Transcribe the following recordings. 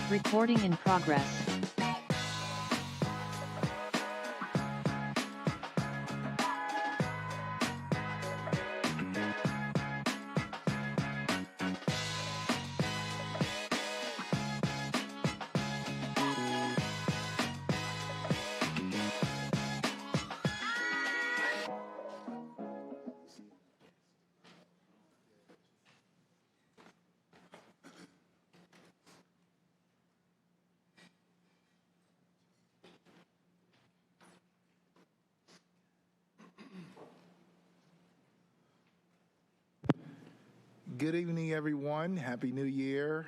Recording in progress. Good evening, everyone. Happy New Year,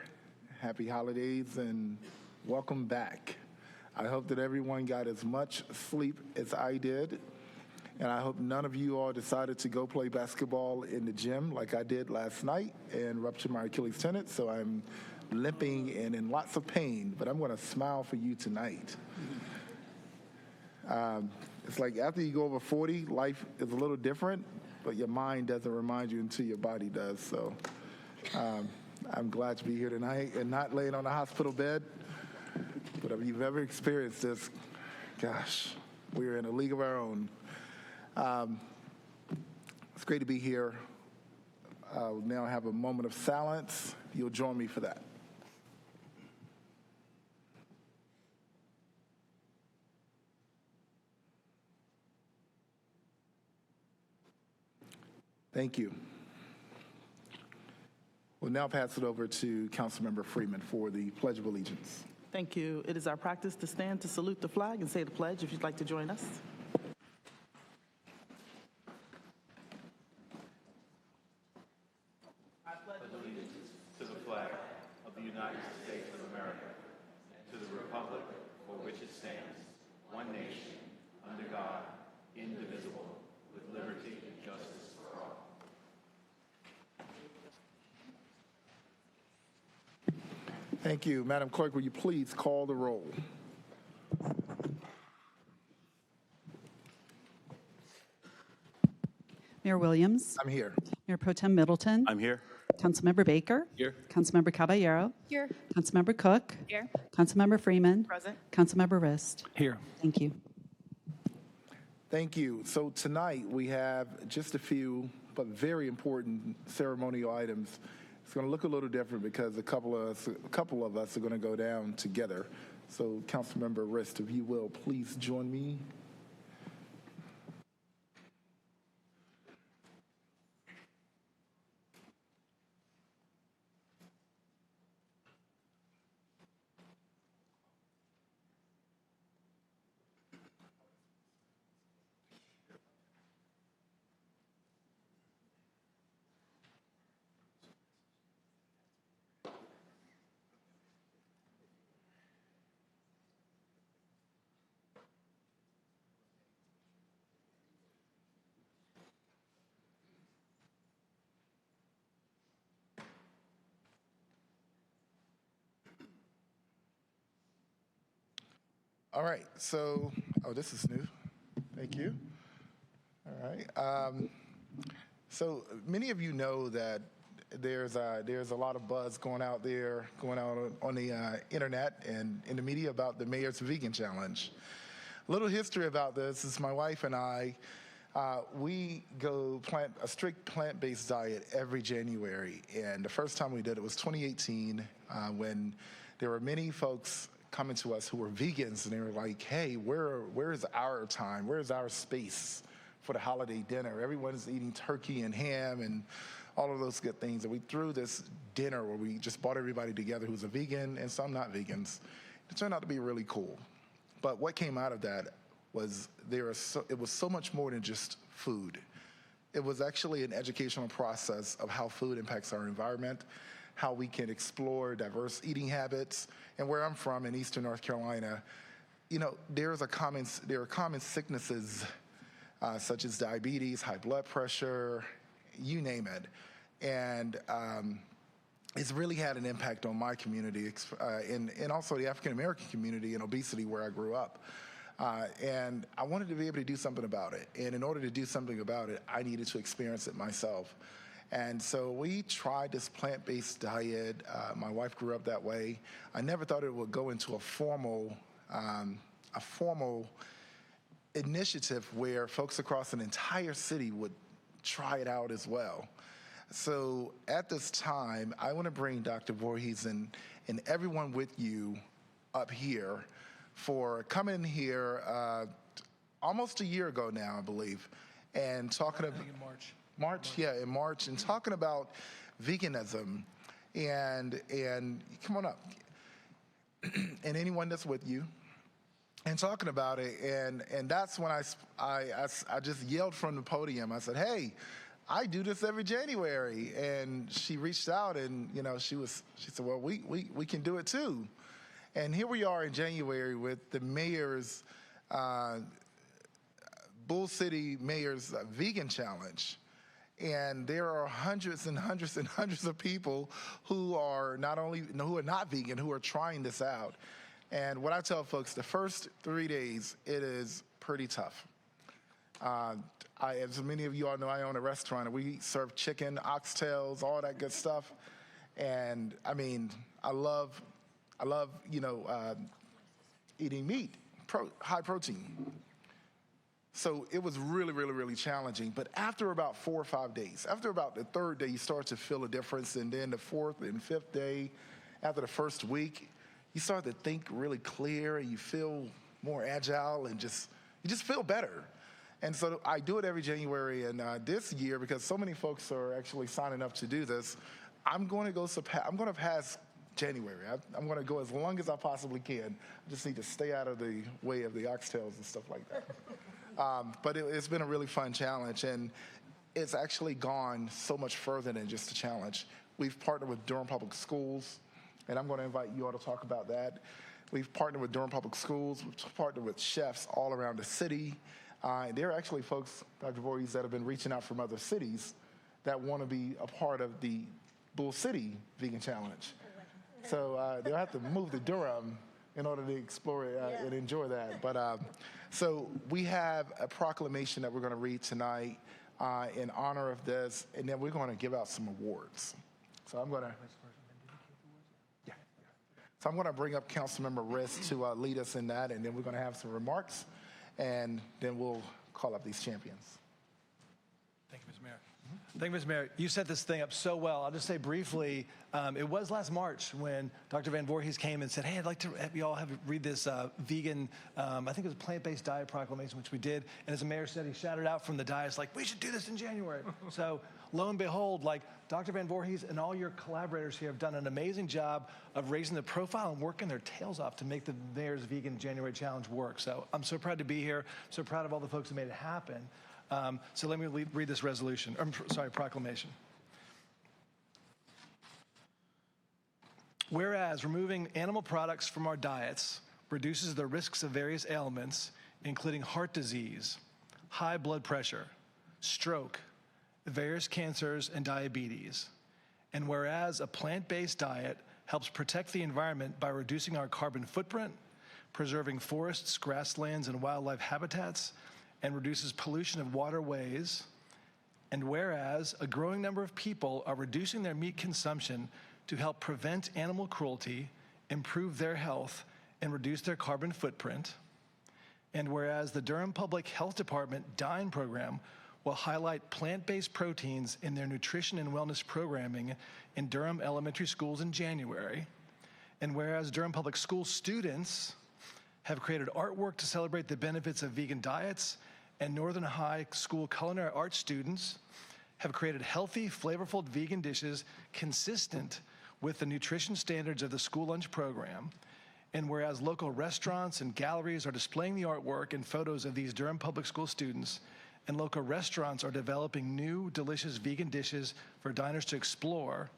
happy holidays, and welcome back. I hope that everyone got as much sleep as I did, and I hope none of you all decided to go play basketball in the gym like I did last night and ruptured my Achilles tendon, so I'm limping and in lots of pain, but I'm going to smile for you tonight. It's like after you go over 40, life is a little different, but your mind doesn't remind you until your body does. So I'm glad to be here tonight and not laying on a hospital bed. But if you've ever experienced this, gosh, we're in a league of our own. It's great to be here. We'll now have a moment of silence. You'll join me for that. Thank you. We'll now pass it over to Councilmember Freeman for the Pledge of Allegiance. Thank you. It is our practice to stand to salute the flag and say the pledge if you'd like to join us. I pledge allegiance to the flag of the United States of America, and to the republic for which it stands, one nation, under God, indivisible, with liberty and justice for all. Thank you. Madam Clerk, will you please call the roll? Mayor Williams. I'm here. Mayor Pro Tem Middleton. I'm here. Councilmember Baker. Here. Councilmember Caballero. Here. Councilmember Cook. Here. Councilmember Freeman. Present. Councilmember Rist. Here. Thank you. Thank you. So tonight we have just a few but very important ceremonial items. It's going to look a little different because a couple of us are going to go down together. So Councilmember Rist, if you will, please join me. All right, so, this is new. Thank you. All right. So many of you know that there's a lot of buzz going out on the internet and in the media about the Mayor's Vegan Challenge. A little history about this is my wife and I, we go plant a strict plant-based diet every January. And the first time we did it was 2018 when there were many folks coming to us who were vegans, and they were like, hey, where is our time? Where is our space for the holiday dinner? Everyone's eating turkey and ham and all of those good things. And we threw this dinner where we just brought everybody together who's a vegan and some not vegans. It turned out to be really cool. But what came out of that was it was so much more than just food. It was actually an educational process of how food impacts our environment, how we can explore diverse eating habits. And where I'm from in Eastern North Carolina, you know, there are common sicknesses such as diabetes, high blood pressure, you name it. And it's really had an impact on my community and also the African American community and obesity where I grew up. And I wanted to be able to do something about it. And in order to do something about it, I needed to experience it myself. And so we tried this plant-based diet. My wife grew up that way. I never thought it would go into a formal initiative where folks across an entire city would try it out as well. So at this time, I want to bring Dr. Voorhees and everyone with you up here for coming here almost a year ago now, I believe, and talking about in March, and talking about veganism, and come on up, and anyone that's with you, and talking about it, and that's when I just yelled from the podium. I said, "Hey, I do this every January," and she reached out, and she said, "Well, we can do it too," and here we are in January with the mayor's Bull City Mayor's Vegan Challenge. And there are hundreds and hundreds and hundreds of people who are not vegan, who are trying this out. And what I tell folks, the first 3 days, it is pretty tough. As many of you all know, I own a restaurant, and we serve chicken, oxtails, all that good stuff. And I mean, I love eating meat, high protein. So it was really, really, really challenging. But after about 4 or 5 days, after about the third day, you start to feel a difference. And then the fourth and fifth day, after the first week, you start to think really clear, and you feel more agile, and you just feel better. And so I do it every January. And this year, because so many folks are actually signing up to do this, I'm going to pass January. I'm going to go as long as I possibly can. I just need to stay out of the way of the oxtails and stuff like that. But it's been a really fun challenge, and it's actually gone so much further than just a challenge. We've partnered with Durham Public Schools, and I'm going to invite you all to talk about that. We've partnered with Durham Public Schools. We've partnered with chefs all around the city. There are actually folks, Dr. Voorhees, that have been reaching out from other cities that want to be a part of the Bull City Vegan Challenge. So they'll have to move to Durham in order to explore it and enjoy that. But so we have a proclamation that we're going to read tonight in honor of this, and then we're going to give out some awards. So I'm going to bring up Councilmember Riss to lead us in that, and then we're going to have some remarks, and then we'll call up these champions. Thank you, Mr. Mayor. Thank you, Mr. Mayor. You set this thing up so well. I'll just say briefly, it was last March when Dr. Van Voorhees came and said, "Hey, I'd like to have you all read this vegan, I think it was a plant-based diet proclamation," which we did. And as the mayor said, he shouted out from the dais, like, "We should do this in January." So lo and behold, like Dr. Van Voorhees and all your collaborators here have done an amazing job of raising the profile and working their tails off to make the mayor's Vegan January Challenge work. So I'm so proud to be here, so proud of all the folks who made it happen. So let me read this proclamation. Whereas removing animal products from our diets reduces the risks of various ailments, including heart disease, high blood pressure, stroke, various cancers, and diabetes. And whereas a plant-based diet helps protect the environment by reducing our carbon footprint, preserving forests, grasslands, and wildlife habitats, and reduces pollution of waterways. And whereas a growing number of people are reducing their meat consumption to help prevent animal cruelty, improve their health, and reduce their carbon footprint. And whereas the Durham Public Health Department DINE program will highlight plant-based proteins in their nutrition and wellness programming in Durham elementary schools in January. And whereas Durham Public School students have created artwork to celebrate the benefits of vegan diets, and Northern High School culinary arts students have created healthy, flavorful vegan dishes consistent with the nutrition standards of the school lunch program. And whereas local restaurants and galleries are displaying the artwork and photos of these Durham Public School students, and local restaurants are developing new, delicious vegan dishes for diners to explore,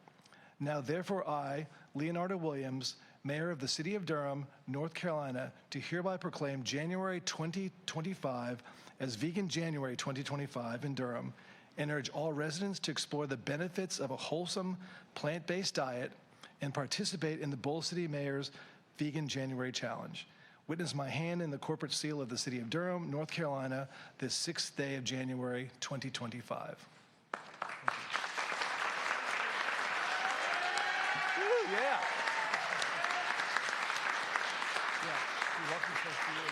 now therefore I, Leonardo Williams, Mayor of the City of Durham, North Carolina, do hereby proclaim January 2025 as Vegan January 2025 in Durham, and urge all residents to explore the benefits of a wholesome, plant-based diet and participate in the Bull City Mayor's Vegan January Challenge. Witness my hand in the corporate seal of the City of Durham, North Carolina, this 6th day of January 2025. Yeah. Yeah. You're welcome to you.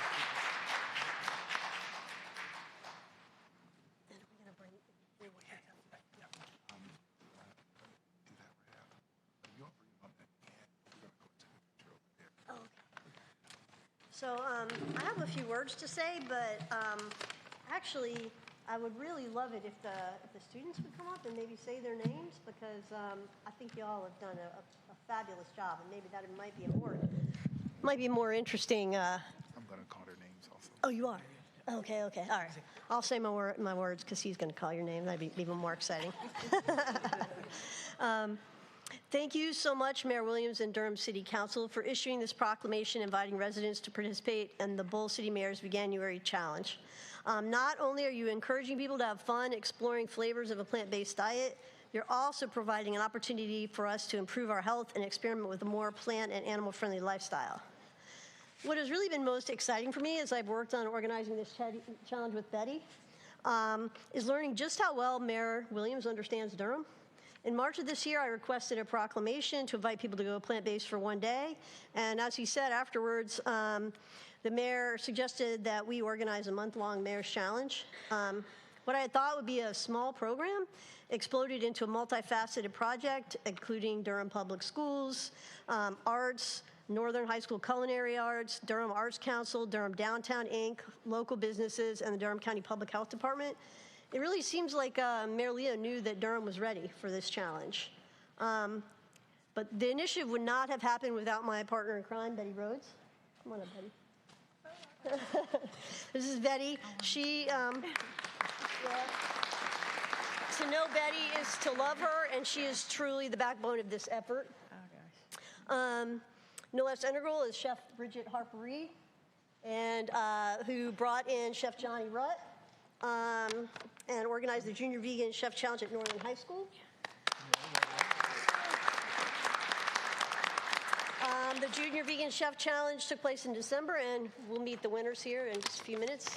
So I have a few words to say, but actually, I would really love it if the students would come up and maybe say their names, because I think you all have done a fabulous job, and maybe that might be more interesting. I'm going to call their names also. Oh, you are? Okay, all right. I'll say my words because he's going to call your name. That'd be even more exciting. Thank you so much, Mayor Williams and Durham City Council, for issuing this proclamation inviting residents to participate in the Bowl City Mayor's Veganuary Challenge. Not only are you encouraging people to have fun exploring flavors of a plant-based diet, you're also providing an opportunity for us to improve our health and experiment with a more plant and animal-friendly lifestyle. What has really been most exciting for me as I've worked on organizing this challenge with Betty is learning just how well Mayor Williams understands Durham. In March of this year, I requested a proclamation to invite people to go plant-based for one day. And as he said afterwards, the mayor suggested that we organize a month-long Mayor's Challenge. What I had thought would be a small program exploded into a multifaceted project, including Durham Public Schools, arts, Northern High School Culinary Arts, Durham Arts Council, Durham Downtown Inc., local businesses, and the Durham County Public Health Department. It really seems like Mayor Leo knew that Durham was ready for this challenge. But the initiative would not have happened without my partner in crime, Betty Rhodes. Come on up, Betty. This is Betty. She, To know Betty is to love her, and she is truly the backbone of this effort. No less integral is Chef Bridget Harper-Reed, and who brought in Chef Johnny Rutt, and organized the Junior Vegan Chef Challenge at Northern High School. The Junior Vegan Chef Challenge took place in December, and we'll meet the winners here in just a few minutes.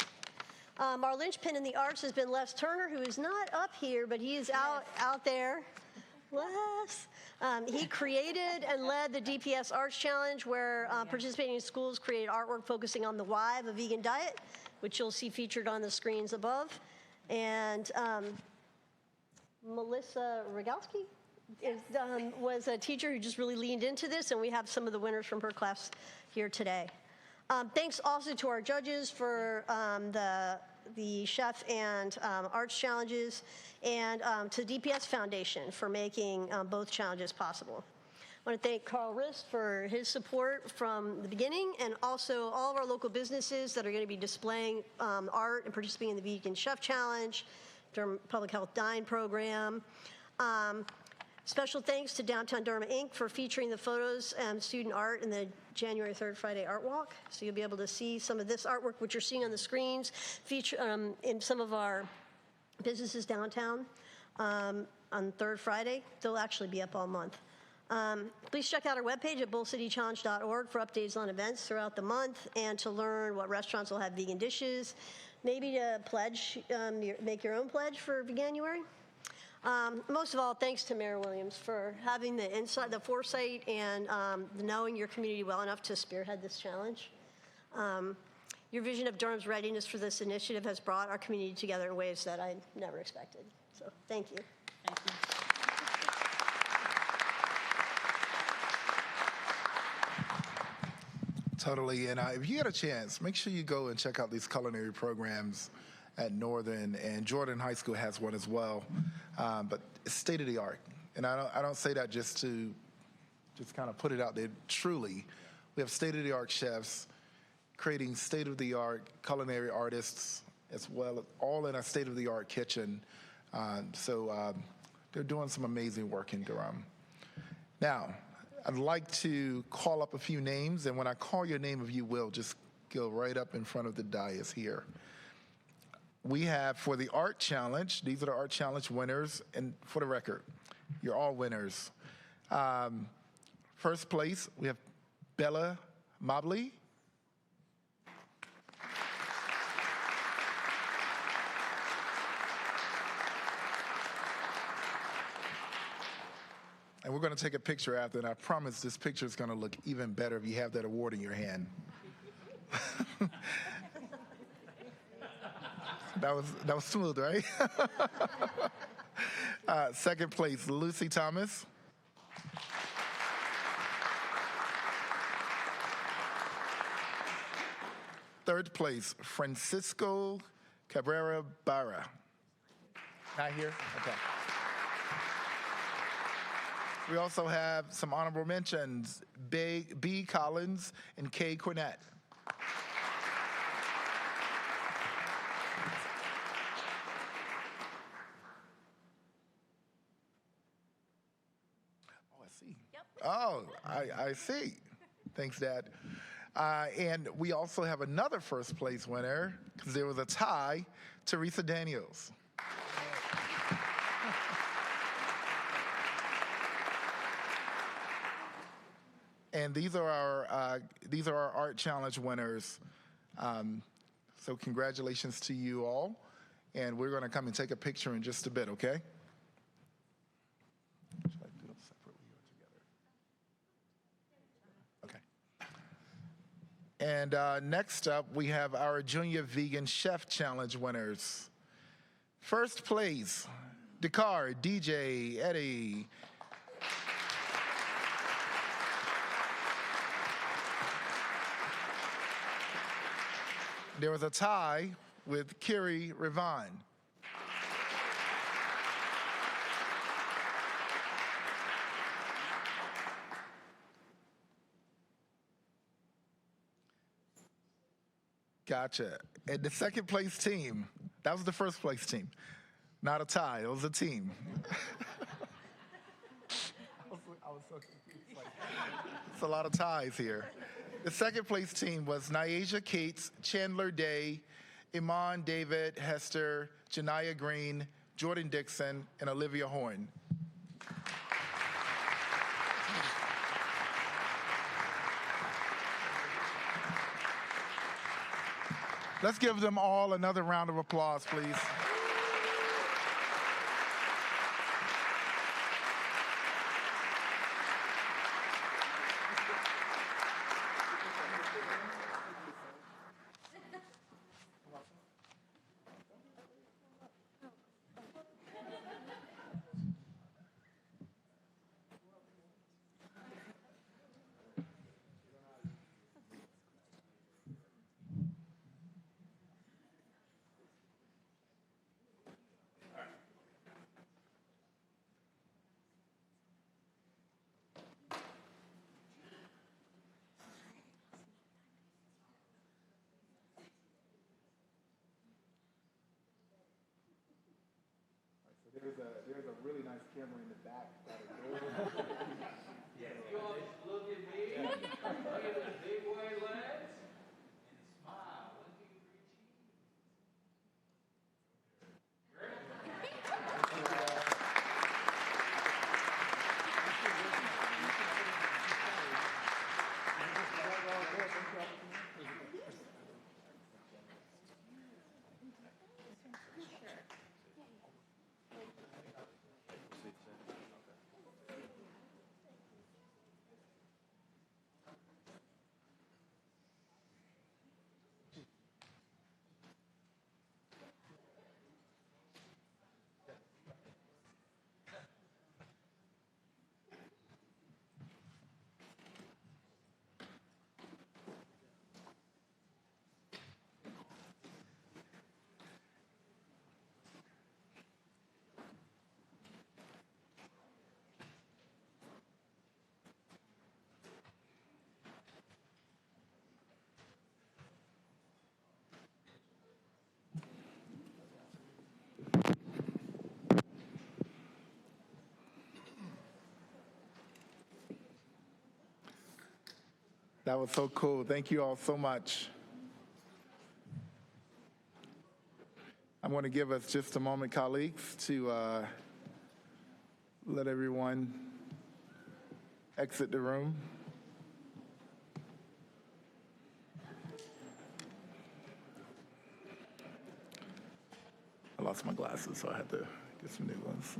Our linchpin in the arts has been Les Turner, who is not up here, but he is out there. Les. He created and led the DPS Arts Challenge, where participating schools created artwork focusing on the why of a vegan diet, which you'll see featured on the screens above. And Melissa Rogalski was a teacher who just really leaned into this, and we have some of the winners from her class here today. Thanks also to our judges for the chef and arts challenges, and to the DPS Foundation for making both challenges possible. I want to thank Carl Rist for his support from the beginning, and also all of our local businesses that are going to be displaying art and participating in the Vegan Chef Challenge, Durham Public Health Dine Program. Special thanks to Downtown Durham Inc. for featuring the photos and student art in the January 3rd Friday Art Walk. So you'll be able to see some of this artwork, which you're seeing on the screens, feature in some of our businesses downtown on third Friday. They'll actually be up all month. Please check out our webpage at bowlcitychallenge.org for updates on events throughout the month, and to learn what restaurants will have vegan dishes, maybe to pledge, make your own pledge for Veganuary. Most of all, thanks to Mayor Williams for having the insight, the foresight, and knowing your community well enough to spearhead this challenge. Your vision of Durham's readiness for this initiative has brought our community together in ways that I never expected. So thank you. Thank you. Totally, and if you get a chance, make sure you go and check out these culinary programs at Northern, and Jordan High School has one as well, but it's state of the art. And I don't say that just to kind of put it out there. Truly, we have state of the art chefs creating state of the art culinary artists as well, all in a state of the art kitchen. So they're doing some amazing work in Durham. Now, I'd like to call up a few names, and when I call your name, if you will, just go right up in front of the dais here. We have, for the Art Challenge, these are the Art Challenge winners, and for the record, you're all winners. First place, we have Bella Mobley. And we're going to take a picture after, and I promise this picture is going to look even better if you have that award in your hand. That was smooth, right? Second place, Lucy Thomas. Third place, Francisco Cabrera Barra. Not here? Okay. We also have some honorable mentions, B. Collins and K. Cornett. Oh, I see. Yep. Oh, I see. Thanks, Dad. And we also have another first place winner, because there was a tie, Teresa Daniels. And these are our Art Challenge winners. So congratulations to you all. And we're going to come and take a picture in just a bit, okay? Should I do them separately or together? Okay. And next up, we have our Junior Vegan Chef Challenge winners. First place, Dakar, DJ, Eddie. There was a tie with Kiri Rivan. Gotcha. And the second place team, that was the first place team. Not a tie, it was a team. I was so confused. It's a lot of ties here. The second place team was Nyasia Cates, Chandler Day, Iman David, Hester, Janiyah Green, Jordan Dixon, and Olivia Horn. Let's give them all another round of applause, please. There's a really nice camera in the back. Look at me. Look at the big boy legs. And smile. Look at your That was so cool. Thank you all so much. I'm going to give us just a moment, colleagues, to let everyone exit the room. I lost my glasses, so I had to get some new ones.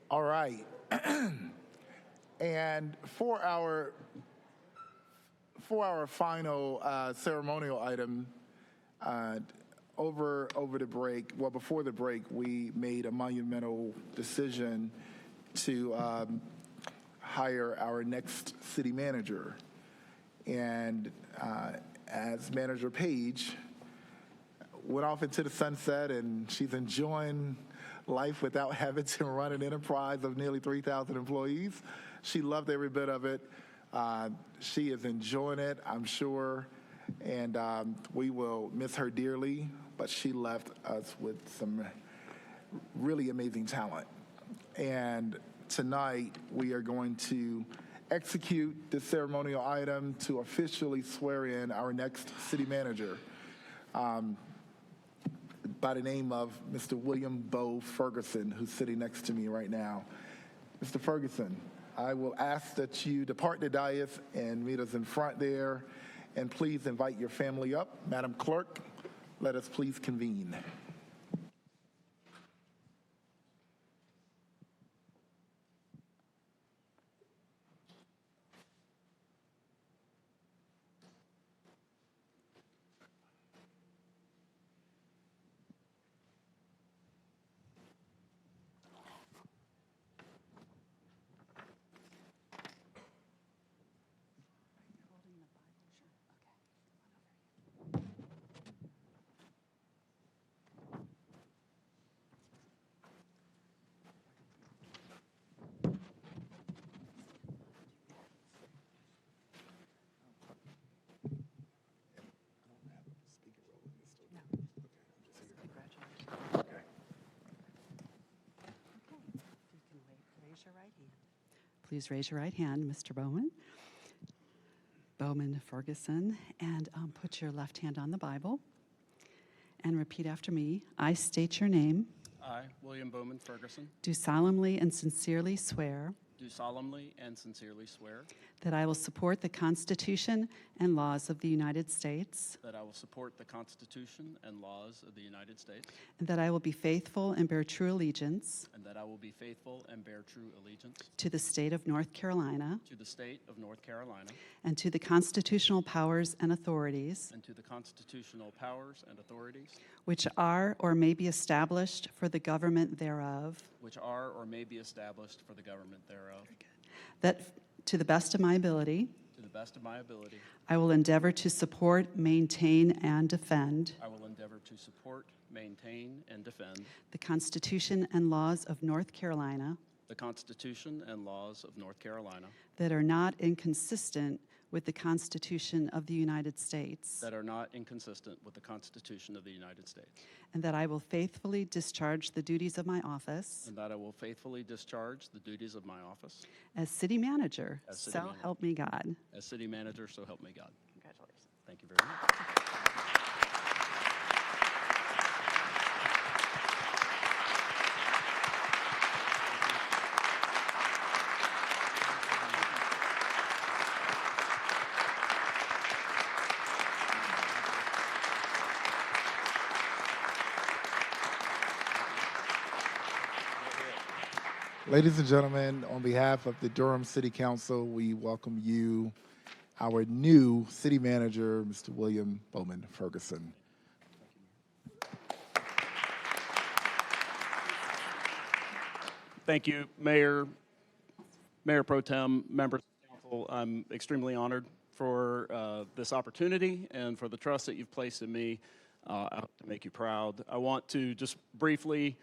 All right. And for our final ceremonial item, over the break, well, before the break, we made a monumental decision to hire our next city manager. And as Manager Page went off into the sunset, and she's enjoying life without having to run an enterprise of nearly 3,000 employees. She loved every bit of it. She is enjoying it, I'm sure, and we will miss her dearly, but she left us with some really amazing talent. And tonight, we are going to execute this ceremonial item to officially swear in our next city manager by the name of Mr. William Bow Ferguson, who's sitting next to me right now. Mr. Ferguson, I will ask that you depart the dais and meet us in front there, and please invite your family up. Madam Clerk, let us please convene. Please raise your right hand, Mr. Bowman. Bowman Ferguson, and put your left hand on the Bible and repeat after me. I state your name, I, William Bowman Ferguson, do solemnly and sincerely swear do solemnly and sincerely swear that I will support the Constitution and laws of the United States, that I will support the Constitution and laws of the United States, and that I will be faithful and bear true allegiance and that I will be faithful and bear true allegiance to the state of North Carolina to the state of North Carolina and to the constitutional powers and authorities and to the constitutional powers and authorities which are or may be established for the government thereof, which are or may be established for the government thereof. that to the best of my ability, To the best of my ability, I will endeavor to support, maintain, and defend I will endeavor to support, maintain, and defend the Constitution and laws of North Carolina the Constitution and laws of North Carolina that are not inconsistent with the Constitution of the United States, that are not inconsistent with the Constitution of the United States, and that I will faithfully discharge the duties of my office and that I will faithfully discharge the duties of my office as city manager. As city So manager. help me God. as city manager, so help me God. Congratulations. Thank you very much. Ladies and gentlemen, on behalf of the Durham City Council, we welcome you, our new city manager, Mr. William Bowman Ferguson. Thank you, Mayor Pro Tem, members of the council. I'm extremely honored for this opportunity and for the trust that you've placed in me. I hope to make you proud. I want to just briefly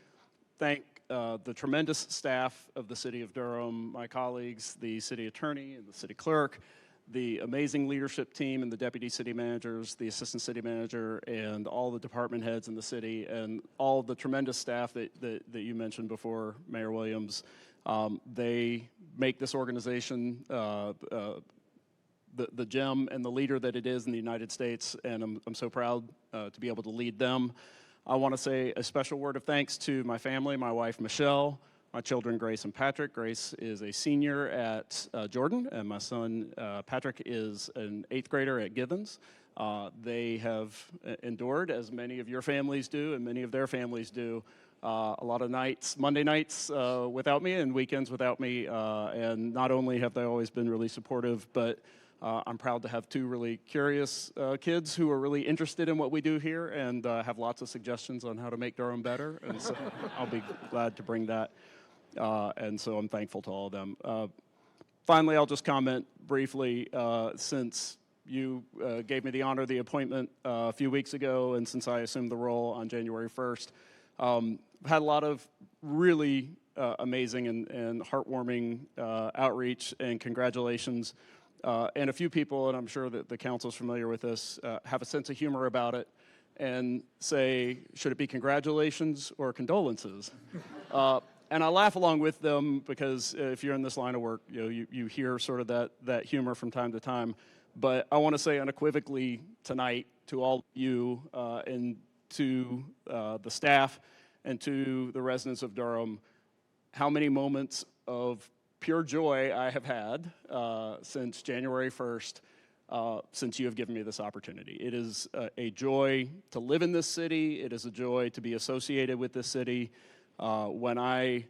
thank the tremendous staff of the City of Durham, my colleagues, the City Attorney and the City Clerk, the amazing leadership team and the Deputy City Managers, the Assistant City Manager, and all the department heads in the city, and all the tremendous staff that you mentioned before, Mayor Williams. They make this organization the gem and the leader that it is in the United States, and I'm so proud to be able to lead them. I want to say a special word of thanks to my family, my wife, Michelle, my children, Grace and Patrick. Grace is a senior at Jordan, and my son, Patrick, is an 8th grader at Givens. They have endured, as many of your families do and many of their families do, a lot of nights, Monday nights without me and weekends without me. And not only have they always been really supportive, but I'm proud to have two really curious kids who are really interested in what we do here and have lots of suggestions on how to make Durham better. And so I'll be glad to bring that. And so I'm thankful to all of them. Finally, I'll just comment briefly, since you gave me the honor of the appointment a few weeks ago, and since I assumed the role on January 1st, I've had a lot of really amazing and heartwarming outreach and congratulations. And a few people, and I'm sure that the council's familiar with this, have a sense of humor about it and say, should it be congratulations or condolences? And I laugh along with them because if you're in this line of work, you hear sort of that humor from time to time. But I want to say unequivocally tonight to all of you and to the staff and to the residents of Durham, how many moments of pure joy I have had since January 1st, since you have given me this opportunity. It is a joy to live in this city. It is a joy to be associated with this city. When I,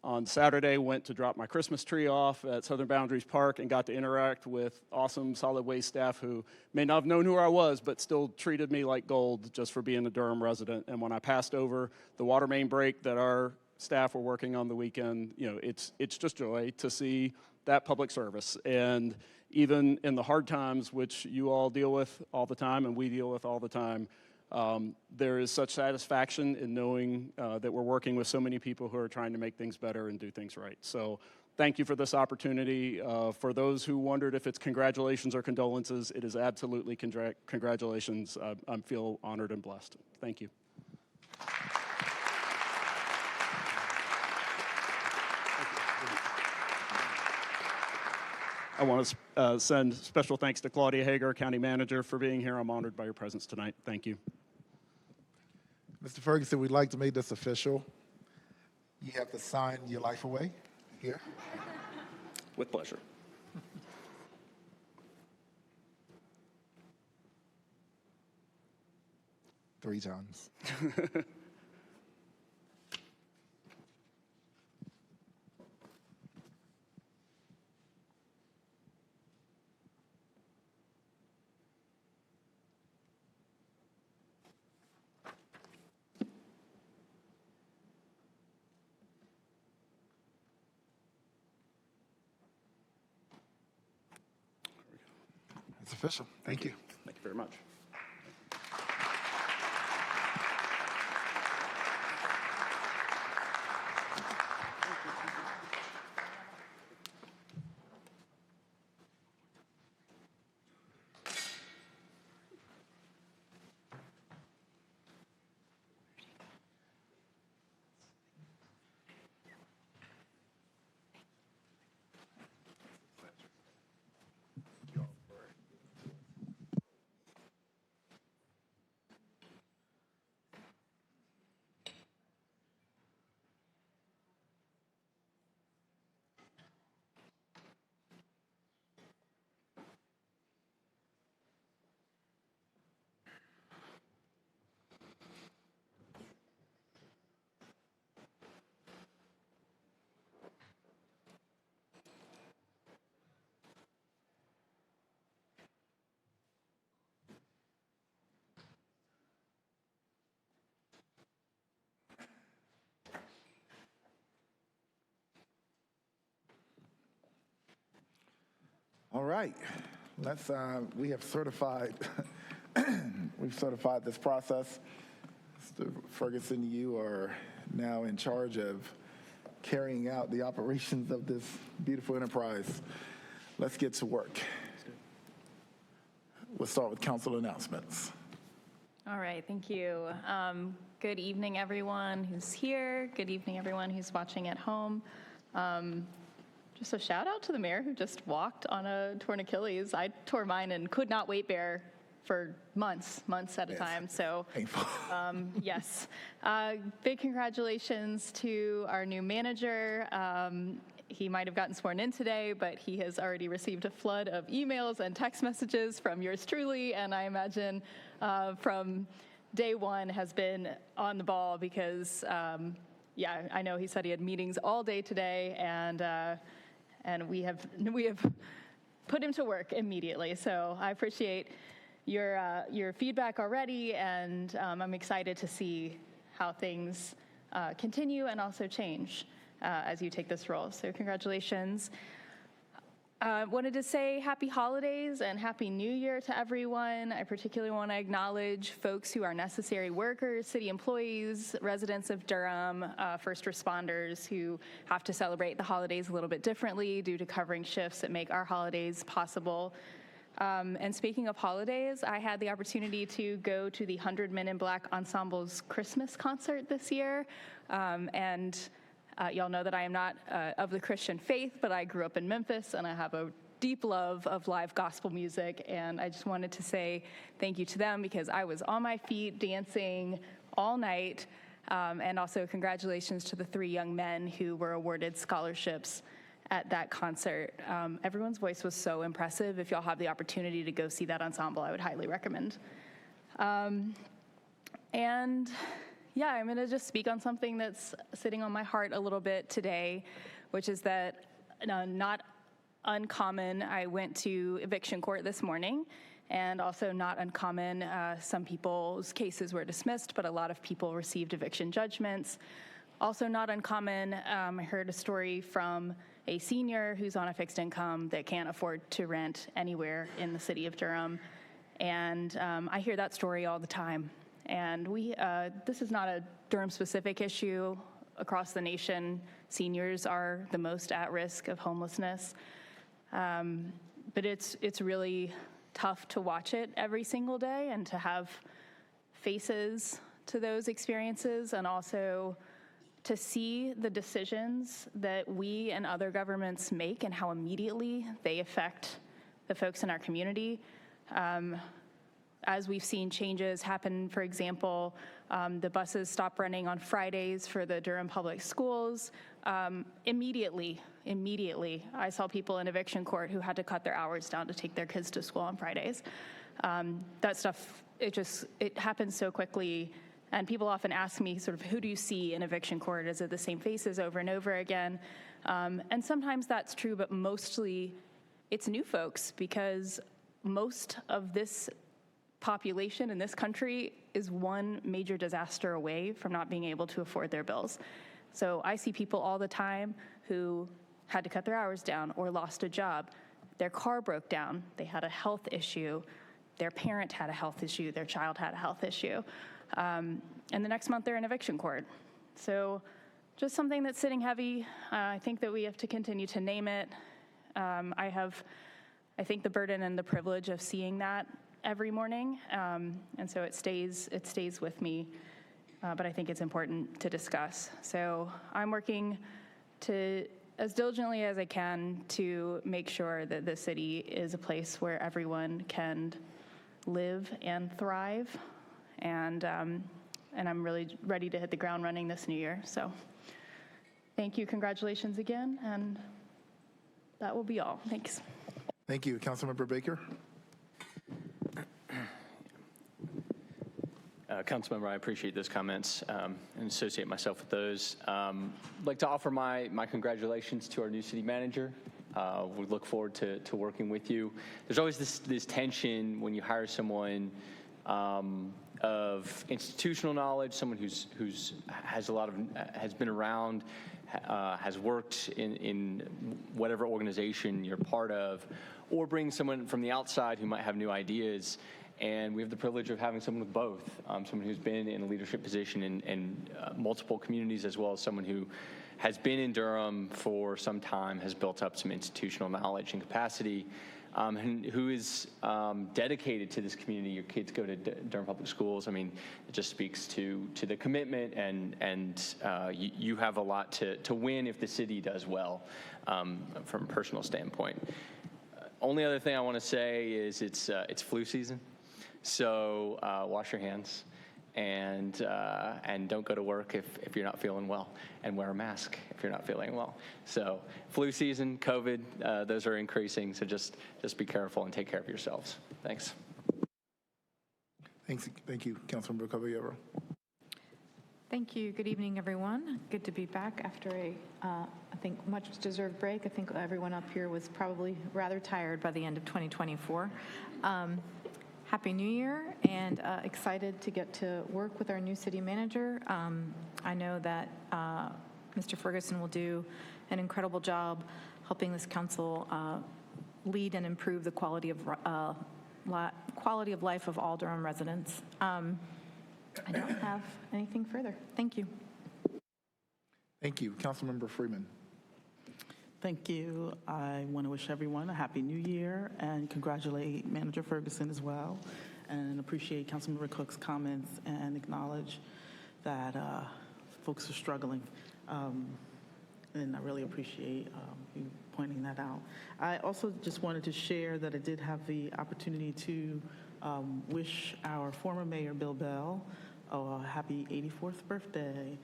on Saturday, went to drop my Christmas tree off at Southern Boundaries Park and got to interact with awesome solid waste staff who may not have known who I was, but still treated me like gold just for being a Durham resident. And when I passed over the water main break that our staff were working on the weekend, it's just joy to see that public service. And even in the hard times, which you all deal with all the time and we deal with all the time, there is such satisfaction in knowing that we're working with so many people who are trying to make things better and do things right. So thank you for this opportunity. For those who wondered if it's congratulations or condolences, it is absolutely congratulations. I feel honored and blessed. Thank you. I want to send special thanks to Claudia Hager, County Manager, for being here. I'm honored by your presence tonight. Thank you. Mr. Ferguson, we'd like to make this official. You have to sign your life away here. With pleasure. Three times. It's official. Thank you. Thank you very much. All right, we have certified, we've certified this process. Mr. Ferguson, you are now in charge of carrying out the operations of this beautiful enterprise. Let's get to work. We'll start with council announcements. All right, thank you. Good evening, everyone who's here. Good evening, everyone who's watching at home. Just a shout out to the mayor who just walked on a torn Achilles. I tore mine and could not weight bear for months at a time. So, yes. Big congratulations to our new manager. He might have gotten sworn in today, but he has already received a flood of emails and text messages from yours truly, and I imagine from day one has been on the ball because, yeah, I know he said he had meetings all day today, and we have put him to work immediately. So I appreciate your feedback already, and I'm excited to see how things continue and also change as you take this role. So congratulations. Wanted to say happy holidays and happy new year to everyone. I particularly want to acknowledge folks who are necessary workers, city employees, residents of Durham, first responders who have to celebrate the holidays a little bit differently due to covering shifts that make our holidays possible. And speaking of holidays, I had the opportunity to go to the 100 Men in Black Ensemble's Christmas concert this year. Y'all know that I am not of the Christian faith, but I grew up in Memphis, and I have a deep love of live gospel music. And I just wanted to say thank you to them because I was on my feet dancing all night. And also congratulations to the 3 young men who were awarded scholarships at that concert. Everyone's voice was so impressive. If y'all have the opportunity to go see that ensemble, I would highly recommend. And yeah, I'm going to just speak on something that's sitting on my heart a little bit today, which is that not uncommon, I went to eviction court this morning, and also not uncommon, some people's cases were dismissed, but a lot of people received eviction judgments. Also not uncommon, I heard a story from a senior who's on a fixed income that can't afford to rent anywhere in the city of Durham, and I hear that story all the time. And this is not a Durham-specific issue. Across the nation, seniors are the most at risk of homelessness. But it's really tough to watch it every single day and to have faces to those experiences, and also to see the decisions that we and other governments make and how immediately they affect the folks in our community. As we've seen changes happen, for example, the buses stop running on Fridays for the Durham Public Schools. Immediately, I saw people in eviction court who had to cut their hours down to take their kids to school on Fridays. That stuff, it happens so quickly, and people often ask me sort of, who do you see in eviction court? Is it the same faces over and over again? And sometimes that's true, but mostly it's new folks, because most of this population in this country is one major disaster away from not being able to afford their bills. So I see people all the time who had to cut their hours down or lost a job. Their car broke down. They had a health issue. Their parent had a health issue. Their child had a health issue. And the next month they're in eviction court. So just something that's sitting heavy. I think that we have to continue to name it. I think the burden and the privilege of seeing that every morning, and so it stays with me, but I think it's important to discuss. So I'm working as diligently as I can to make sure that the city is a place where everyone can live and thrive, and I'm really ready to hit the ground running this new year. So thank you, congratulations again, and that will be all. Thanks. Thank you. Councilmember Baker. Councilmember, I appreciate those comments and associate myself with those. I'd like to offer my congratulations to our new city manager. We look forward to working with you. There's always this tension when you hire someone of institutional knowledge, someone who's has been around, has worked in whatever organization you're part of, or bring someone from the outside who might have new ideas. And we have the privilege of having someone with both, someone who's been in a leadership position in multiple communities, as well as someone who has been in Durham for some time, has built up some institutional knowledge and capacity, and who is dedicated to this community. Your kids go to Durham Public Schools. I mean, it just speaks to the commitment, and you have a lot to win if the city does well from a personal standpoint. Only other thing I want to say is it's flu season. So wash your hands, and don't go to work if you're not feeling well, and wear a mask if you're not feeling well. So flu season, COVID, those are increasing. So just be careful and take care of yourselves. Thanks. Thank you, Councilmember Caballero. Thank you. Good evening, everyone. Good to be back after I think, much-deserved break. I think everyone up here was probably rather tired by the end of 2024. Happy New Year, and excited to get to work with our new city manager. I know that Mr. Ferguson will do an incredible job helping this council lead and improve the quality of life of all Durham residents. I don't have anything further. Thank you. Thank you, Councilmember Freeman. Thank you. I want to wish everyone a happy new year and congratulate Manager Ferguson as well, and appreciate Councilmember Cook's comments and acknowledge that folks are struggling. And I really appreciate you pointing that out. I also just wanted to share that I did have the opportunity to wish our former mayor, Bill Bell, a happy 84th birthday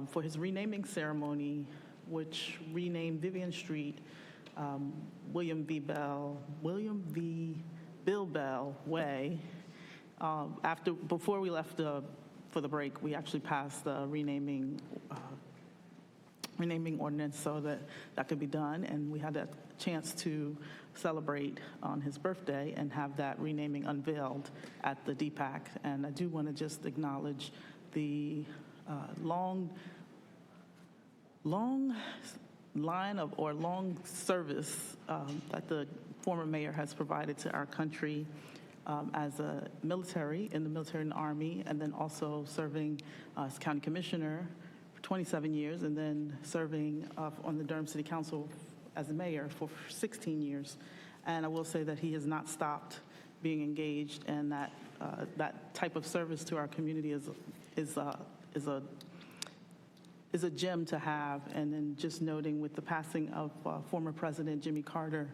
for his renaming ceremony, which renamed Vivian Street William V. Bill Bell Way. Before we left for the break, we actually passed the renaming ordinance so that could be done, and we had a chance to celebrate on his birthday and have that renaming unveiled at the DPAC. And I do want to just acknowledge the long line of, or long service that the former mayor has provided to our country as a military, in the military and Army, and then also serving as county commissioner for 27 years, and then serving on the Durham City Council as a mayor for 16 years. And I will say that he has not stopped being engaged, and that that type of service to our community is a gem to have. And then just noting with the passing of former President Jimmy Carter,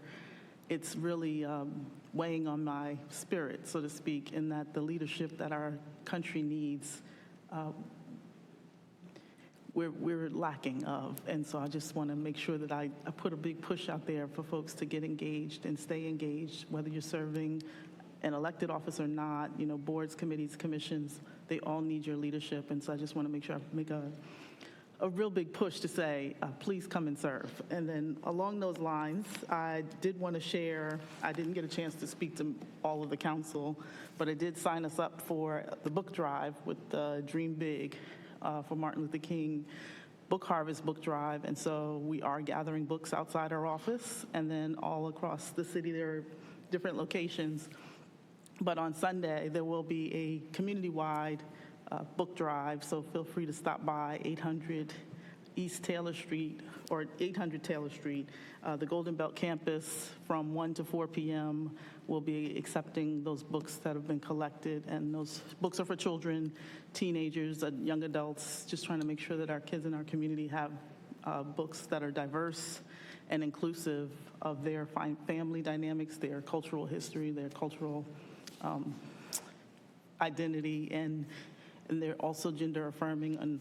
it's really weighing on my spirit, so to speak, in that the leadership that our country needs, we're lacking of. And so I just want to make sure that I put a big push out there for folks to get engaged and stay engaged, whether you're serving an elected office or not, boards, committees, commissions, they all need your leadership. And so I just want to make sure I make a real big push to say, please come and serve. And then along those lines, I did want to share, I didn't get a chance to speak to all of the council, but I did sign us up for the book drive with Dream Big for Martin Luther King Book Harvest Book Drive. And so we are gathering books outside our office, and then all across the city there are different locations. But on Sunday, there will be a community-wide book drive, so feel free to stop by 800 East Taylor Street, or 800 Taylor Street. The Golden Belt campus from 1 to 4 p.m. will be accepting those books that have been collected, and those books are for children, teenagers, young adults, just trying to make sure that our kids in our community have books that are diverse and inclusive of their family dynamics, their cultural history, their cultural identity, and they're also gender affirming and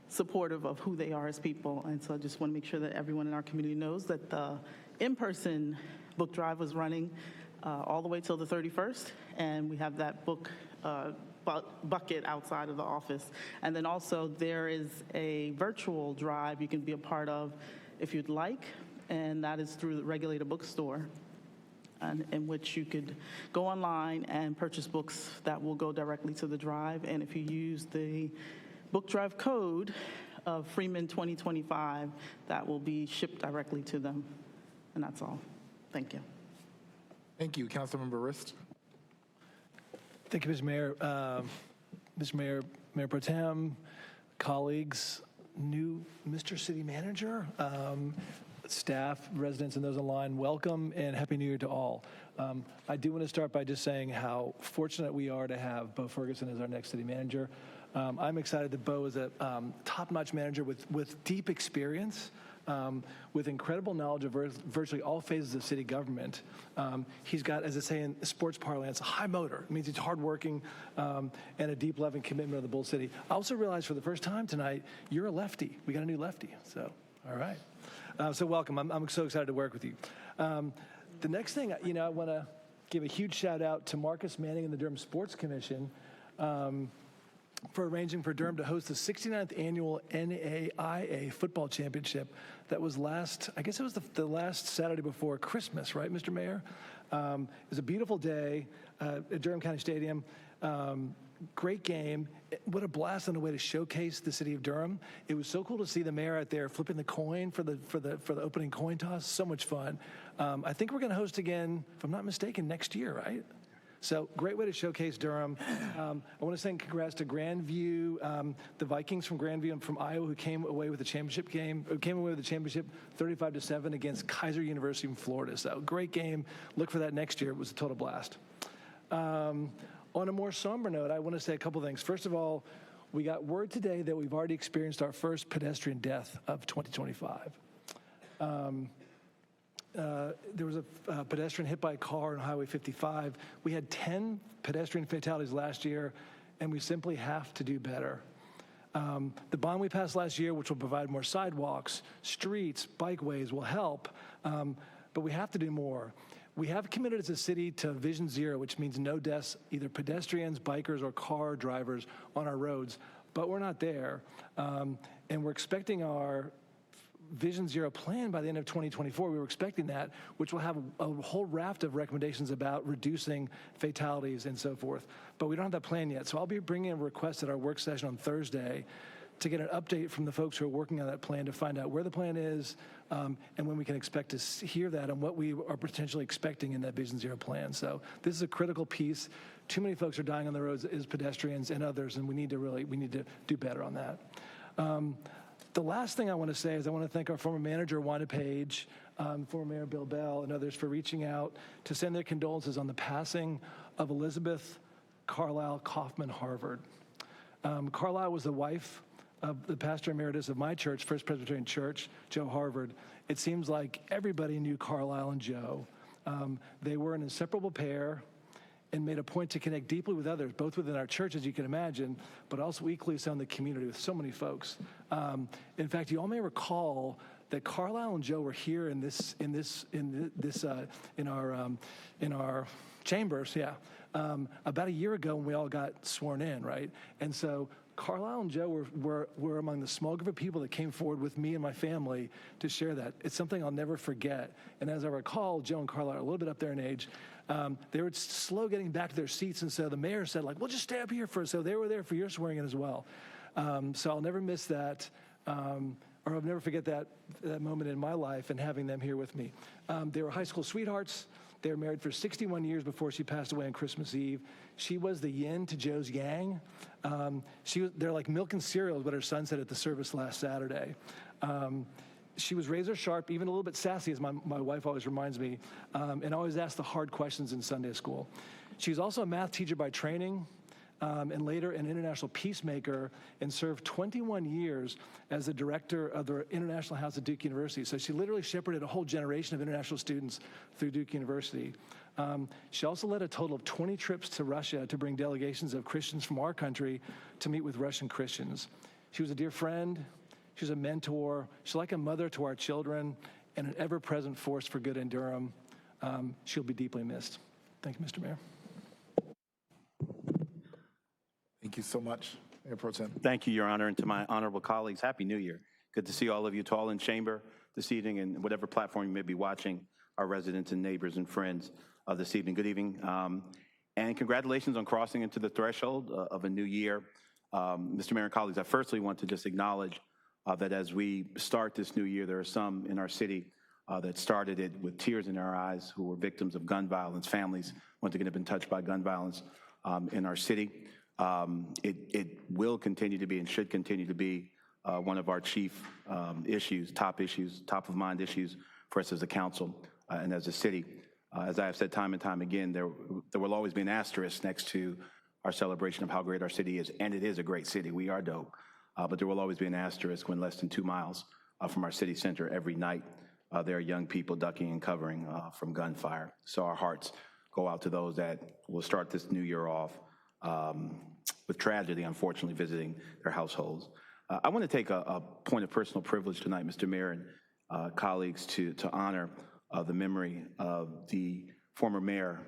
supportive of who they are as people. And so I just want to make sure that everyone in our community knows that the in-person book drive was running all the way till the 31st, and we have that book bucket outside of the office. And then also there is a virtual drive you can be a part of if you'd like, and that is through the Regulated Bookstore, in which you could go online and purchase books that will go directly to the drive. And if you use the book drive code of Freeman 2025, that will be shipped directly to them. And that's all. Thank you. Thank you, Councilmember Rist. Thank you, Mr. Mayor. Mr. Mayor, Mayor Pro Tem, colleagues, new Mr. City Manager, staff, residents, and those online, welcome and Happy New Year to all. I do want to start by just saying how fortunate we are to have Bo Ferguson as our next city manager. I'm excited that Bo is a top-notch manager with deep experience, with incredible knowledge of virtually all phases of city government. He's got, as I say in sports parlance, a high motor. It means he's hardworking and a deep love and commitment of the Bull City. I also realized for the first time tonight, you're a lefty. We got a new lefty, so all right. So welcome. I'm so excited to work with you. The next thing, I want to give a huge shout out to Marcus Manning and the Durham Sports Commission. for arranging for Durham to host the 69th annual NAIA football championship. That was I guess it was the last Saturday before Christmas, right, Mr. Mayor? It was a beautiful day at Durham County Stadium. Great game. What a blast and a way to showcase the city of Durham. It was so cool to see the mayor out there flipping the coin for the opening coin toss. So much fun. I think we're going to host again, if I'm not mistaken, next year, right? So great way to showcase Durham. I want to send congrats to Grandview, the Vikings from Grandview and from Iowa who came away with the championship 35-7 against Kaiser University from Florida. So great game. Look for that next year. It was a total blast. On a more somber note, I want to say a couple things. First of all, we got word today that we've already experienced our first pedestrian death of 2025. There was a pedestrian hit by a car on Highway 55. We had 10 pedestrian fatalities last year, and we simply have to do better. The bond we passed last year, which will provide more sidewalks, streets, bikeways, will help, but we have to do more. We have committed as a city to Vision Zero, which means no deaths, either pedestrians, bikers, or car drivers on our roads, but we're not there. And we're expecting our Vision Zero plan by the end of 2024. We were expecting that, which will have a whole raft of recommendations about reducing fatalities and so forth. But we don't have that plan yet. So I'll be bringing a request at our work session on Thursday to get an update from the folks who are working on that plan to find out where the plan is and when we can expect to hear that and what we are potentially expecting in that Vision Zero plan. So this is a critical piece. Too many folks are dying on the roads as pedestrians and others, and we need to do better on that. The last thing I want to say is I want to thank our former manager, Wanda Page, former Mayor Bill Bell, and others for reaching out to send their condolences on the passing of Elizabeth Carlisle Kaufman Harvard. Carlisle was the wife of the pastor emeritus of my church, First Presbyterian Church, Joe Harvard. It seems like everybody knew Carlisle and Joe. They were an inseparable pair and made a point to connect deeply with others, both within our church, as you can imagine, but also equally so in the community with so many folks. In fact, you all may recall that Carlisle and Joe were here in our chambers, about a year ago when we all got sworn in, right? And so Carlisle and Joe were among the small group of people that came forward with me and my family to share that. It's something I'll never forget. And as I recall, Joe and Carlisle are a little bit up there in age. They were slow getting back to their seats, and so the mayor said, we'll just stay up here so they were there for your swearing in as well. So I'll never miss that, or I'll never forget that moment in my life and having them here with me. They were high school sweethearts. They were married for 61 years before she passed away on Christmas Eve. She was the yin to Joe's yang. They're like milk and cereal is what her son said at the service last Saturday. She was razor sharp, even a little bit sassy, as my wife always reminds me, and always asked the hard questions in Sunday school. She was also a math teacher by training, and later an international peacemaker, and served 21 years as the director of the International House at Duke University. So she literally shepherded a whole generation of international students through Duke University. She also led a total of 20 trips to Russia to bring delegations of Christians from our country to meet with Russian Christians. She was a dear friend. She was a mentor. She's like a mother to our children and an ever-present force for good in Durham. She'll be deeply missed. Thank you, Mr. Mayor. Thank you so much, Mayor Pro Tem. Thank you, Your Honor, and to my honorable colleagues, Happy New Year. Good to see all of you, to all in chamber this evening, and whatever platform you may be watching, our residents and neighbors and friends this evening. Good evening, and congratulations on crossing into the threshold of a new year. Mr. Mayor and colleagues, I firstly want to just acknowledge that as we start this new year, there are some in our city that started it with tears in their eyes who were victims of gun violence. Families, once again, have been touched by gun violence in our city. It will continue to be and should continue to be one of our chief issues, top of mind issues for us as a council and as a city. As I have said time and time again, there will always be an asterisk next to our celebration of how great our city is, and it is a great city. We are dope. But there will always be an asterisk when less than 2 miles from our city center every night, there are young people ducking and covering from gunfire. So our hearts go out to those that will start this new year off with tragedy, unfortunately, visiting their households. I want to take a point of personal privilege tonight, Mr. Mayor and colleagues, to honor the memory of the former mayor,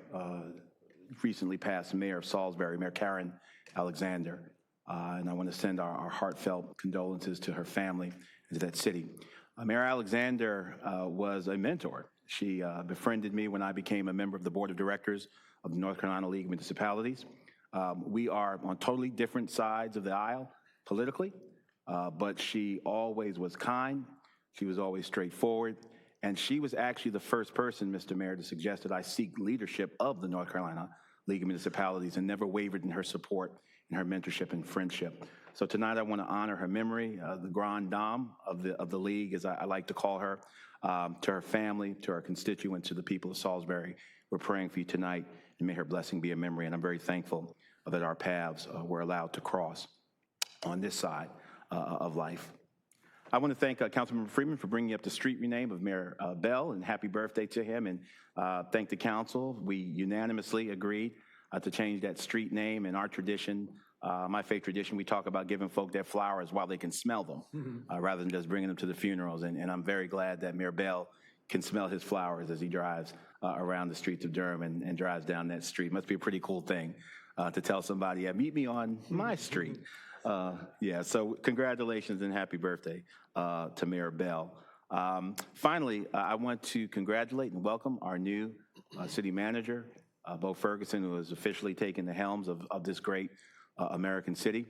recently passed mayor of Salisbury, Mayor Karen Alexander. And I want to send our heartfelt condolences to her family and to that city. Mayor Alexander was a mentor. She befriended me when I became a member of the board of directors of the North Carolina League of Municipalities. We are on totally different sides of the aisle politically, but she always was kind. She was always straightforward. And she was actually the first person, Mr. Mayor, to suggest that I seek leadership of the North Carolina League of Municipalities, and never wavered in her support and her mentorship and friendship. So tonight I want to honor her memory, the grande dame of the league, as I like to call her, to her family, to her constituents, to the people of Salisbury. We're praying for you tonight, and may her blessing be a memory. And I'm very thankful that our paths were allowed to cross on this side of life. I want to thank Councilmember Freeman for bringing up the street rename of Mayor Bell, and happy birthday to him, and thank the council. We unanimously agreed to change that street name. In our tradition, my faith tradition, we talk about giving folk their flowers while they can smell them, rather than just bringing them to the funerals. And I'm very glad that Mayor Bell can smell his flowers as he drives around the streets of Durham and drives down that street. Must be a pretty cool thing to tell somebody, yeah, meet me on my street. Yeah, so congratulations and happy birthday to Mayor Bell. Finally, I want to congratulate and welcome our new city manager, Bo Ferguson, who has officially taken the helms of this great American city.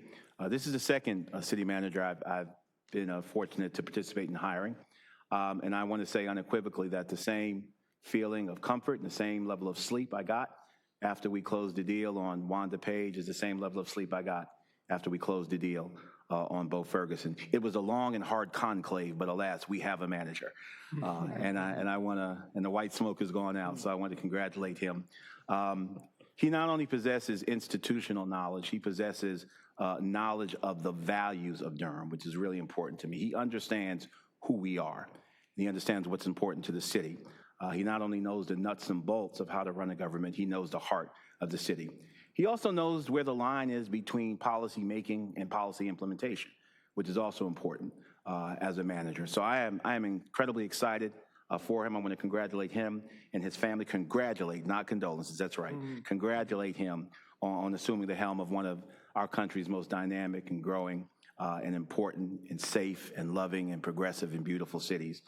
This is the second city manager I've been fortunate to participate in hiring. And I want to say unequivocally that the same feeling of comfort and the same level of sleep I got after we closed the deal on Wanda Page is the same level of sleep I got after we closed the deal on Bo Ferguson. It was a long and hard conclave, but alas, we have a manager. And I want to, and the white smoke has gone out, so I want to congratulate him. He not only possesses institutional knowledge, he possesses knowledge of the values of Durham, which is really important to me. He understands who we are. He understands what's important to the city. He not only knows the nuts and bolts of how to run a government, he knows the heart of the city. He also knows where the line is between policy making and policy implementation, which is also important as a manager. So I am incredibly excited for him. I want to congratulate him and his family. Congratulate, not condolences, that's right. Congratulate him on assuming the helm of one of our country's most dynamic and growing and important and safe and loving and progressive and beautiful cities,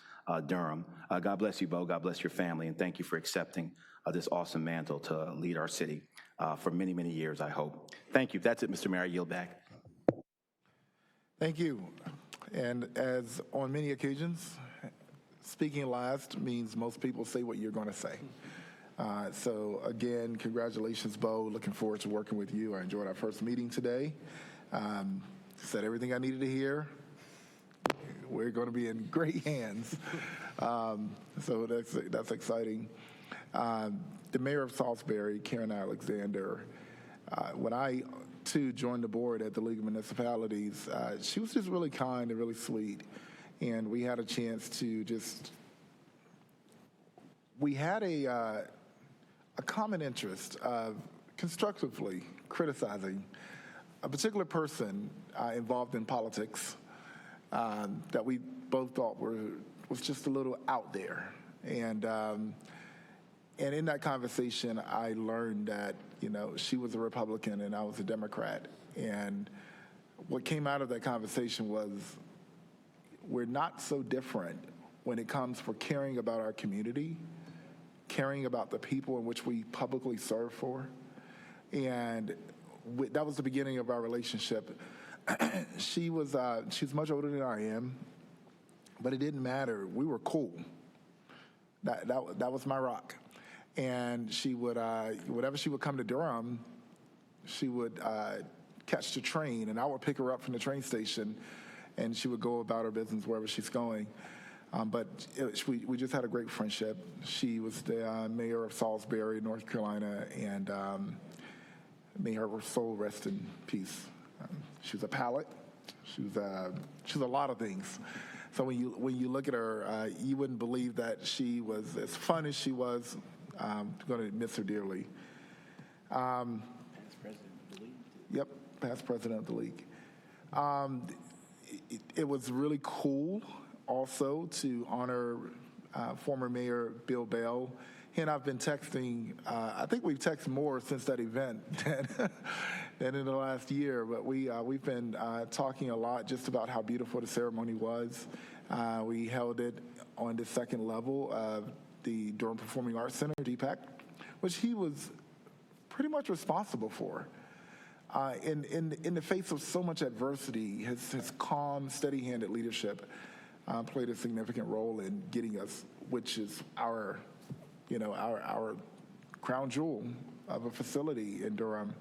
Durham. God bless you, Bo. God bless your family, and thank you for accepting this awesome mantle to lead our city for many, many years, I hope. Thank you. That's it, Mr. Mayor. I yield back. Thank you. And as on many occasions, speaking last means most people say what you're going to say. So again, congratulations, Bo. Looking forward to working with you. I enjoyed our first meeting today. Said everything I needed to hear. We're going to be in great hands. So that's exciting. The mayor of Salisbury, Karen Alexander, when I too joined the board at the League of Municipalities, she was just really kind and really sweet. And we had a chance to we had a common interest of constructively criticizing a particular person involved in politics that we both thought was just a little out there. And in that conversation, I learned that, she was a Republican and I was a Democrat. And what came out of that conversation was we're not so different when it comes for caring about our community, caring about the people in which we publicly serve for. And that was the beginning of our relationship. She's much older than I am, but it didn't matter. We were cool. That was my rock. And she would, whenever she would come to Durham, she would catch the train, and I would pick her up from the train station, and she would go about her business wherever she's going. But we just had a great friendship. She was the mayor of Salisbury, North Carolina, and may her soul rest in peace. She was a palate. She was a lot of things. So when you look at her, you wouldn't believe that she was as fun as she was. I'm going to miss her dearly. Past president of the league. Yep, past president of the league. It was really cool also to honor former Mayor Bill Bell. he and I have been texting. I think we've texted more since that event than in the last year. But we've been talking a lot just about how beautiful the ceremony was. We held it on the second level of the Durham Performing Arts Center, DPAC, which he was pretty much responsible for. In the face of so much adversity, his calm, steady-handed leadership played a significant role in getting us, which is our crown jewel of a facility in Durham.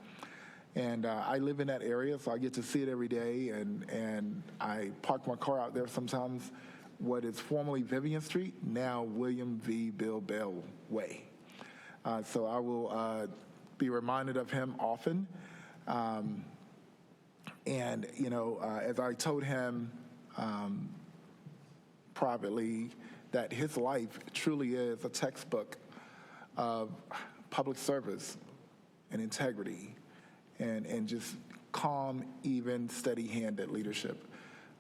And I live in that area, so I get to see it every day. And I park my car out there sometimes, what is formerly Vivian Street, now William V. Bill Bell Way. So I will be reminded of him often. And, as I told him privately, that his life truly is a textbook of public service and integrity and just calm, even, steady-handed leadership.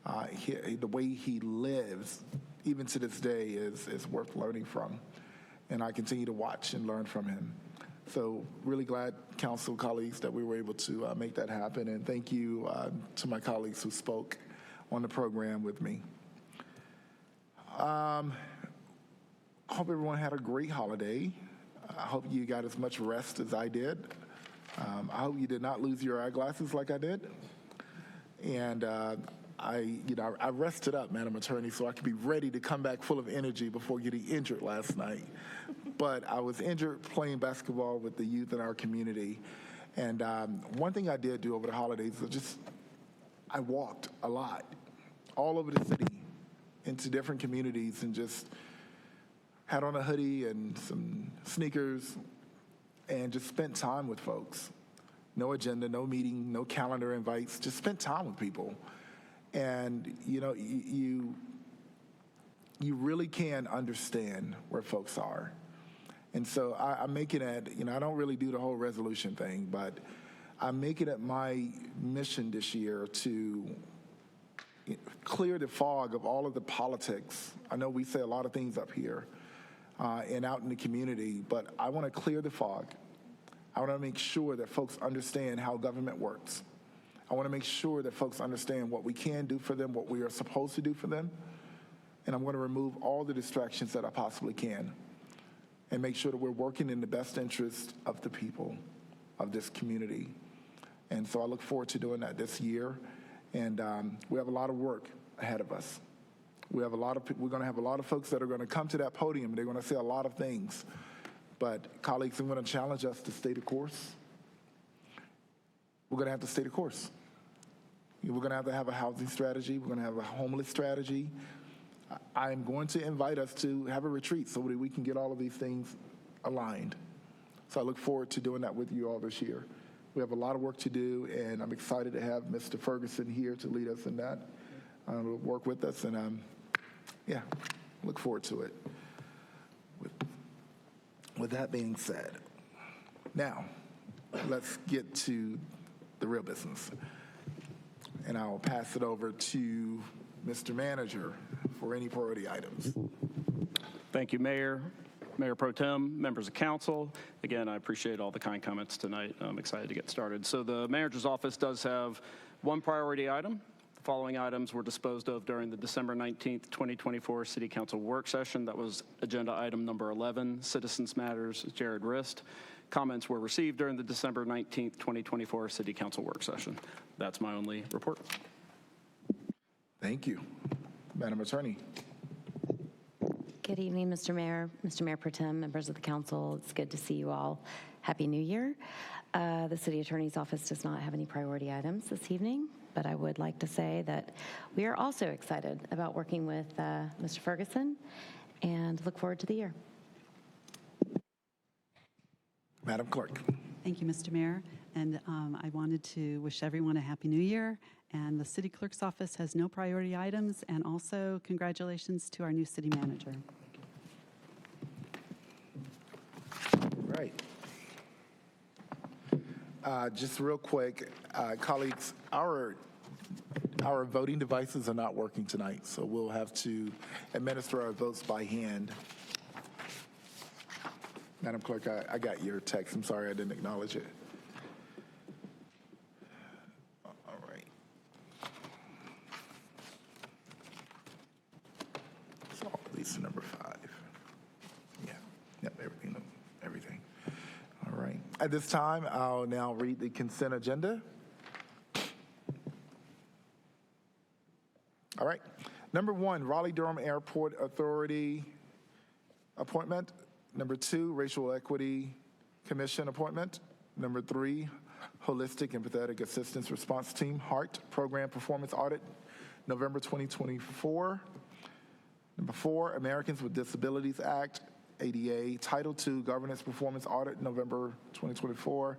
The way he lives, even to this day, is worth learning from. And I continue to watch and learn from him. So really glad, council colleagues, that we were able to make that happen. And thank you to my colleagues who spoke on the program with me. I hope everyone had a great holiday. I hope you got as much rest as I did. I hope you did not lose your eyeglasses like I did. And I rested up, Madam Attorney, so I could be ready to come back full of energy before getting injured last night. But I was injured playing basketball with the youth in our community. And one thing I did do over the holidays was I walked a lot, all over the city, into different communities, and just had on a hoodie and some sneakers and just spent time with folks. No agenda, no meeting, no calendar invites, just spent time with people. And, you really can understand where folks are. And so I'm making it, I don't really do the whole resolution thing, but I'm making it my mission this year to clear the fog of all of the politics. I know we say a lot of things up here and out in the community, but I want to clear the fog. I want to make sure that folks understand how government works. I want to make sure that folks understand what we can do for them, what we are supposed to do for them, and I'm going to remove all the distractions that I possibly can and make sure that we're working in the best interest of the people of this community. And so I look forward to doing that this year. And we have a lot of work ahead of us. We're going to have a lot of folks that are going to come to that podium. They're going to say a lot of things. But colleagues, I'm going to challenge us to stay the course. We're going to have to stay the course. We're going to have a housing strategy. We're going to have a homeless strategy. I'm going to invite us to have a retreat so that we can get all of these things aligned. So I look forward to doing that with you all this year. We have a lot of work to do, and I'm excited to have Mr. Ferguson here to lead us in that, work with us, and look forward to it. With that being said, now let's get to the real business. And I'll pass it over to Mr. Manager for any priority items. Thank you, Mayor, Mayor Pro Tem, members of council. Again, I appreciate all the kind comments tonight. I'm excited to get started. So the manager's office does have one priority item. The following items were disposed of during the December 19th, 2024 City Council work session. That was agenda item number 11, Citizens Matters, Jared Rist. Comments were received during the December 19th, 2024 City Council work session. That's my only report. Thank you. Madam Attorney. Good evening, Mr. Mayor Pro Tem, members of the council. It's good to see you all. Happy New Year. The City Attorney's Office does not have any priority items this evening, but I would like to say that we are also excited about working with Mr. Ferguson and look forward to the year. Madam Clerk. Thank you, Mr. Mayor. And I wanted to wish everyone a Happy New Year. And the City Clerk's Office has no priority items. And also, congratulations to our new City Manager. Right. Just real quick, colleagues, our voting devices are not working tonight, so we'll have to administer our votes by hand. Madam Clerk, I got your text. I'm sorry I didn't acknowledge it. All right. So at least number 5. Yeah. Yep, everything. All right. At this time, I'll now read the consent agenda. All right. Number 1, Raleigh-Durham Airport Authority appointment. Number 2, Racial Equity Commission appointment. Number 3, Holistic Empathetic Assistance Response Team, HART Program Performance Audit, November 2024. Number 4, Americans with Disabilities Act, ADA, Title II Governance Performance Audit, November 2024.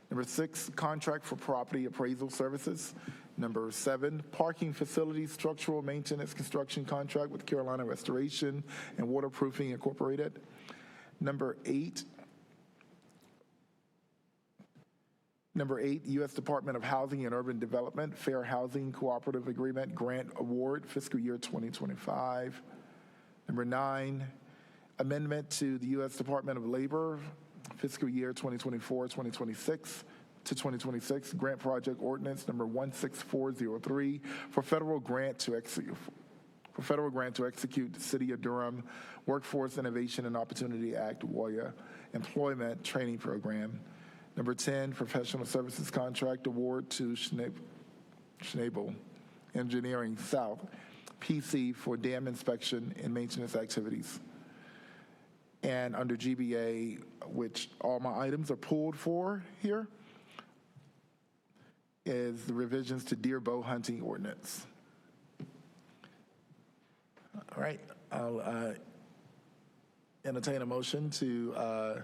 Number 6, Contract for Property Appraisal Services. Number 7, Parking Facilities Structural Maintenance Construction Contract with Carolina Restoration and Waterproofing Incorporated. Number 8, U.S. Department of Housing and Urban Development, Fair Housing Cooperative Agreement Grant Award, fiscal year 2025. Number 9, amendment to the U.S. Department of Labor, fiscal year 2024-2026 to 2026, Grant Project Ordinance number 16403 for federal grant to execute the City of Durham Workforce Innovation and Opportunity Act WOIA Employment Training Program. Number 10, Professional Services Contract Award to Schnabel Engineering South, PC for dam inspection and maintenance activities. And under GBA, which all my items are pulled for here, is the revisions to Deer Bow Hunting Ordinance. All right, I'll entertain a motion to,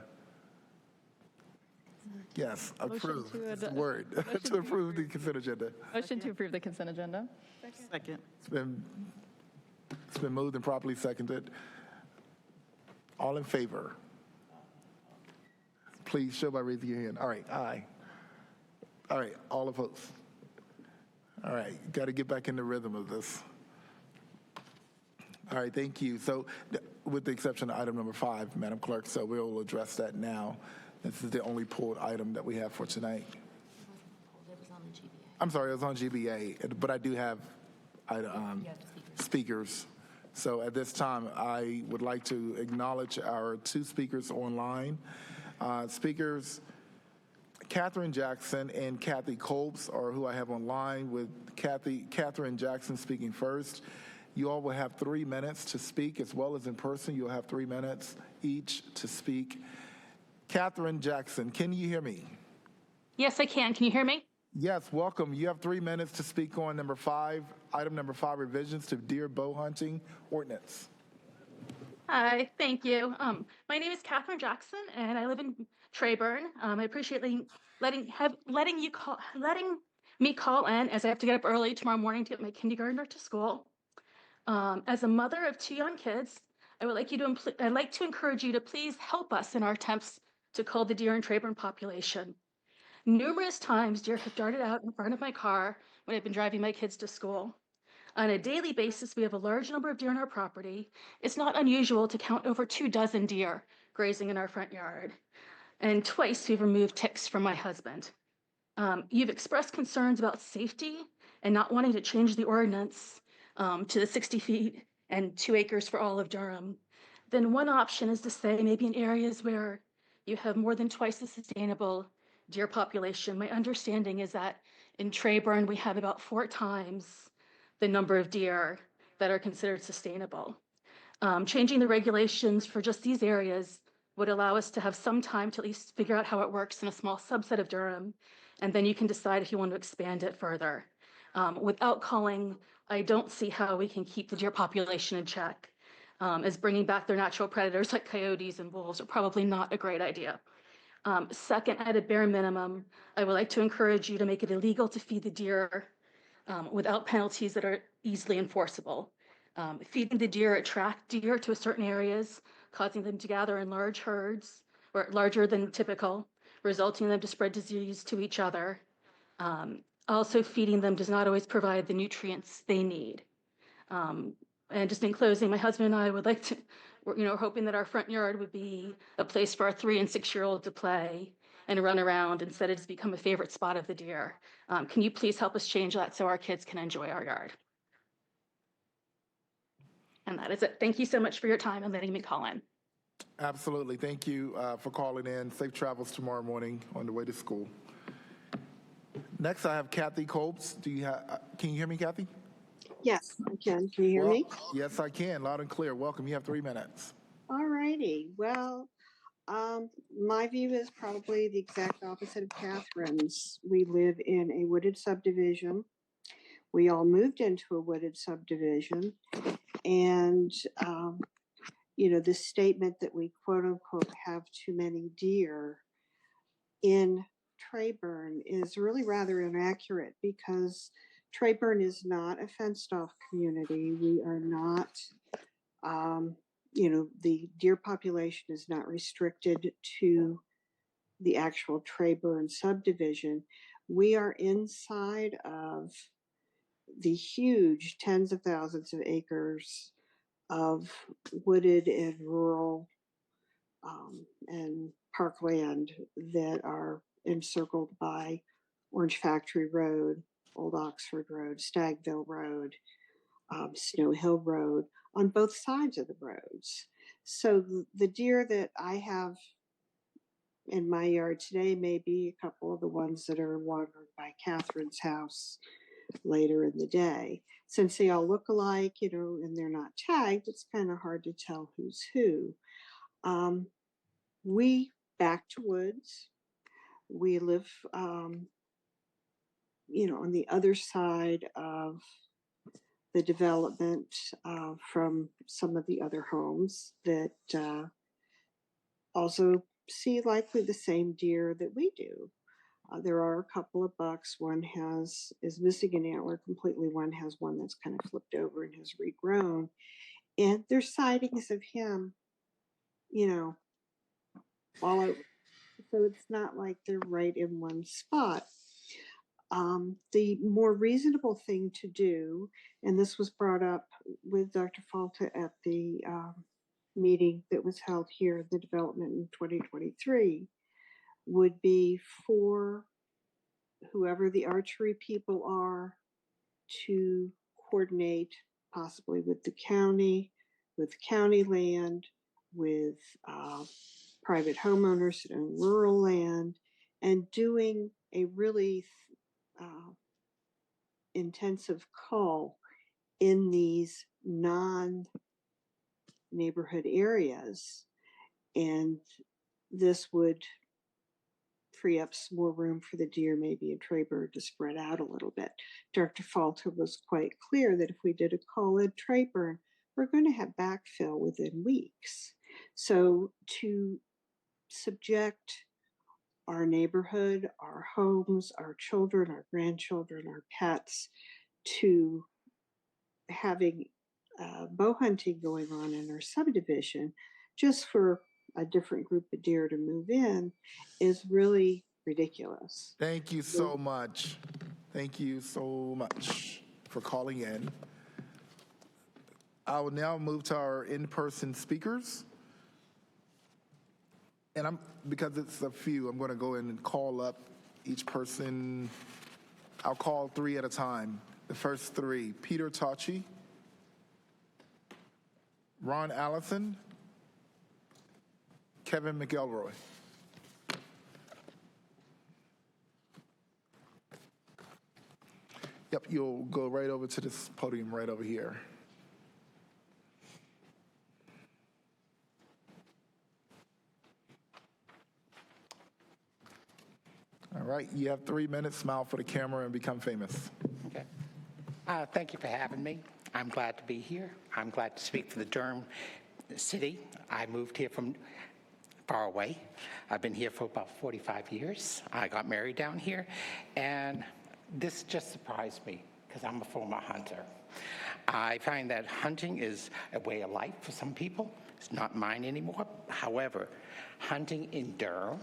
yes, approve, it's the word, to approve the consent agenda. Motion to approve the consent agenda. Second. It's been moved and properly seconded. All in favor? Please show by raising your hand. All right, aye. All right, all opposed. All right, got to get back in the rhythm of this. All right, thank you. So with the exception of item number 5, Madam Clerk, so we'll address that now. This is the only pulled item that we have for tonight. I'm sorry, it was on GBA, but I do have speakers. So at this time, I would like to acknowledge our 2 speakers online. Speakers Catherine Jackson and Kathy Colbs are who I have online, with Catherine Jackson speaking first. You all will have 3 minutes to speak, as well as in person. You'll have 3 minutes each to speak. Catherine Jackson, can you hear me? Yes, I can. Can you hear me? Yes, welcome. You have 3 minutes to speak on number 5, item number 5, revisions to Deer Bow Hunting Ordinance. Hi, thank you. My name is Catherine Jackson, and I live in Treyburn. I appreciate letting me call in, as I have to get up early tomorrow morning to get my kindergartner to school. As a mother of 2 young kids, I'd like to encourage you to please help us in our attempts to cull the deer in Treyburn population. Numerous times, deer have darted out in front of my car when I've been driving my kids to school. On a daily basis, we have a large number of deer on our property. It's not unusual to count over 24 deer grazing in our front yard. And twice we've removed ticks from my husband. You've expressed concerns about safety and not wanting to change the ordinance to the 60 feet and 2 acres for all of Durham. Then one option is to say maybe in areas where you have more than twice the sustainable deer population. My understanding is that in Treyburn, we have about 4 times the number of deer that are considered sustainable. Changing the regulations for just these areas would allow us to have some time to at least figure out how it works in a small subset of Durham, and then you can decide if you want to expand it further. Without culling, I don't see how we can keep the deer population in check, as bringing back their natural predators like coyotes and wolves are probably not a great idea. Second, at a bare minimum, I would like to encourage you to make it illegal to feed the deer without penalties that are easily enforceable. Feeding the deer attract deer to certain areas, causing them to gather in large herds or larger than typical, resulting in them to spread disease to each other. Also, feeding them does not always provide the nutrients they need. And just in closing, my husband and I would like to we're hoping that our front yard would be a place for our 3- and 6-year-old to play and run around instead of just become a favorite spot of the deer. Can you please help us change that so our kids can enjoy our yard? And that is it. Thank you so much for your time and letting me call in. Absolutely. Thank you for calling in. Safe travels tomorrow morning on the way to school. Next, I have Kathy Copes. Can you hear me, Kathy? Yes, I can. Can you hear me? Yes, I can. Loud and clear. Welcome. You have 3 minutes. All righty. Well, my view is probably the exact opposite of Catherine's. We live in a wooded subdivision. We all moved into a wooded subdivision. And, this statement that we quote unquote have too many deer in Treyburn is really rather inaccurate because Treyburn is not a fenced off community. We are not, the deer population is not restricted to the actual Treyburn subdivision. We are inside of the huge tens of thousands of acres of wooded and rural and parkland that are encircled by Orange Factory Road, Old Oxford Road, Stagville Road, Snow Hill Road, on both sides of the roads. So the deer that I have in my yard today may be a couple of the ones that are wandered by Catherine's house later in the day. Since they all look alike, and they're not tagged, it's kind of hard to tell who's who. We back to woods. We live, on the other side of the development from some of the other homes that also see likely the same deer that we do. There are a couple of bucks. One is missing an antler completely. One has one that's kind of flipped over and has regrown. And there's sightings of him, all out. So it's not like they're right in one spot. The more reasonable thing to do, and this was brought up with Dr. Falta at the meeting that was held here in the development in 2023, would be for whoever the archery people are to coordinate possibly with the county, with county land, with private homeowners that own rural land, and doing a really intensive call in these non-neighborhood areas. And this would free up some more room for the deer, maybe in Treyburn, to spread out a little bit. Dr. Falta was quite clear that if we did a call in Treyburn, we're going to have backfill within weeks. So to subject our neighborhood, our homes, our children, our grandchildren, our pets to having bow hunting going on in our subdivision just for a different group of deer to move in is really ridiculous. Thank you so much. Thank you so much for calling in. I will now move to our in-person speakers. And because it's a few, I'm going to go in and call up each person. I'll call 3 at a time. The first 3, Peter Tachi, Ron Allison, Kevin McElroy. Yep, you'll go right over to this podium right over here. All right, you have 3 minutes. Smile for the camera and become famous. Okay. Thank you for having me. I'm glad to be here. I'm glad to speak for the Durham City. I moved here from far away. I've been here for about 45 years. I got married down here, and this just surprised me because I'm a former hunter. I find that hunting is a way of life for some people. It's not mine anymore. However, hunting in Durham,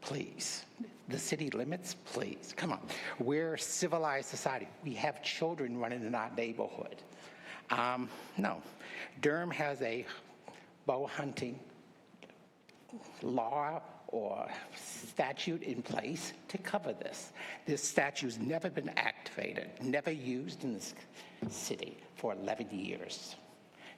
please. The city limits, please. Come on. We're a civilized society. We have children running in our neighborhood. No. Durham has a bow hunting law or statute in place to cover this. This statute's never been activated, never used in this city for 11 years.